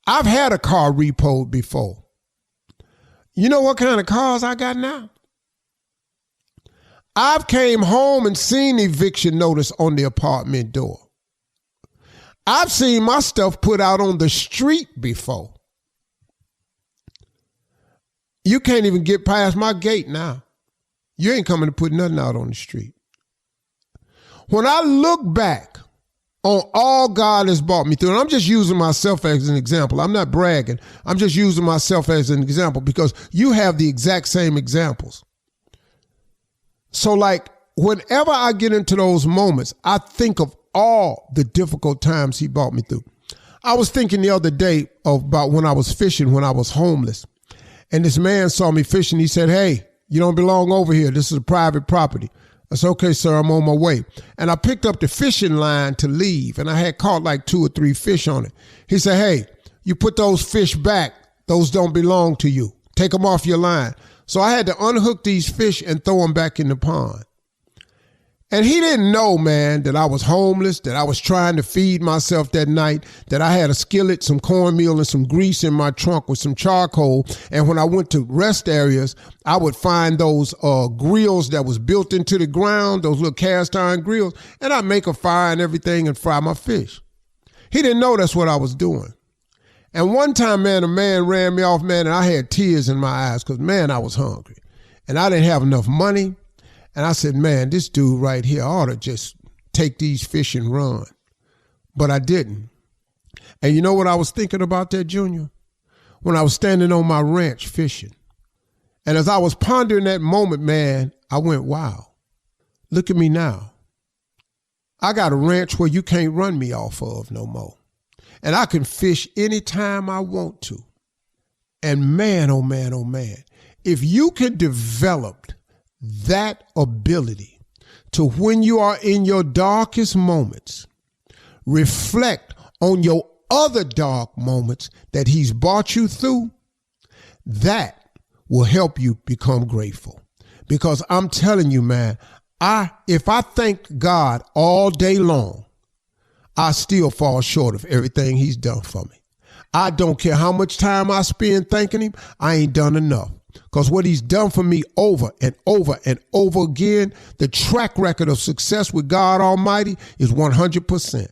I've had a car repoed before. You know what kind of cars I got now? I've came home and seen eviction notice on the apartment door. I've seen my stuff put out on the street before. You can't even get past my gate now. You ain't coming to put nothing out on the street. When I look back on all God has brought me through, and I'm just using myself as an example. I'm not bragging. I'm just using myself as an example because you have the exact same examples. So like whenever I get into those moments, I think of all the difficult times he brought me through. I was thinking the other day about when I was fishing, when I was homeless. And this man saw me fishing. He said, "Hey, you don't belong over here. This is a private property." I said, "Okay, sir, I'm on my way." And I picked up the fishing line to leave, and I had caught like 2 or 3 fish on it. He said, "Hey, you put those fish back. Those don't belong to you. Take them off your line." So I had to unhook these fish and throw them back in the pond. And he didn't know, man, that I was homeless, that I was trying to feed myself that night, that I had a skillet, some cornmeal, and some grease in my trunk with some charcoal. And when I went to rest areas, I would find those grills that was built into the ground, those little cast iron grills, and I'd make a fire and everything and fry my fish. He didn't know that's what I was doing. And one time, man, a man ran me off, man, and I had tears in my eyes because, man, I was hungry. And I didn't have enough money. And I said, man, this dude right here ought to just take these fish and run. But I didn't. And you know what I was thinking about that, Junior? When I was standing on my ranch fishing. And as I was pondering that moment, man, I went, wow, look at me now. I got a ranch where you can't run me off of no more. And I can fish anytime I want to. And man, oh man, oh man, if you can develop that ability to, when you are in your darkest moments, reflect on your other dark moments that he's brought you through, that will help you become grateful. Because I'm telling you, man, if I thank God all day long, I still fall short of everything he's done for me. I don't care how much time I spend thanking him, I ain't done enough. Because what he's done for me over and over and over again, the track record of success with God Almighty is 100%.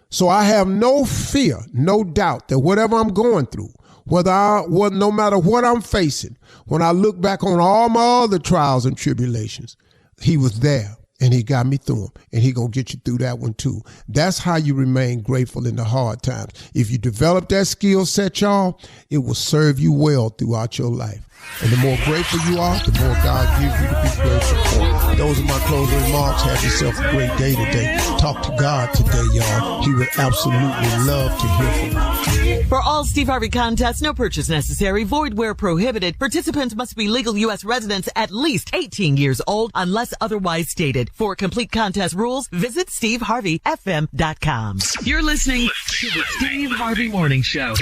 So I have no fear, no doubt that whatever I'm going through, no matter what I'm facing, when I look back on all my other trials and tribulations, he was there and he got me through them, and he gonna get you through that one too. That's how you remain grateful in the hard times. If you develop that skill set, y'all, it will serve you well throughout your life. And the more grateful you are, the more God gives you to be grateful for. Those are my closing remarks. Have yourself a great day today. Talk to God today, y'all. He would absolutely love to hear from you. For all Steve Harvey contests, no purchase necessary, void where prohibited. Participants must be legal U.S. residents at least 18 years old unless otherwise stated. For complete contest rules, visit SteveHarveyFM.com. You're listening to the Steve Harvey Morning Show.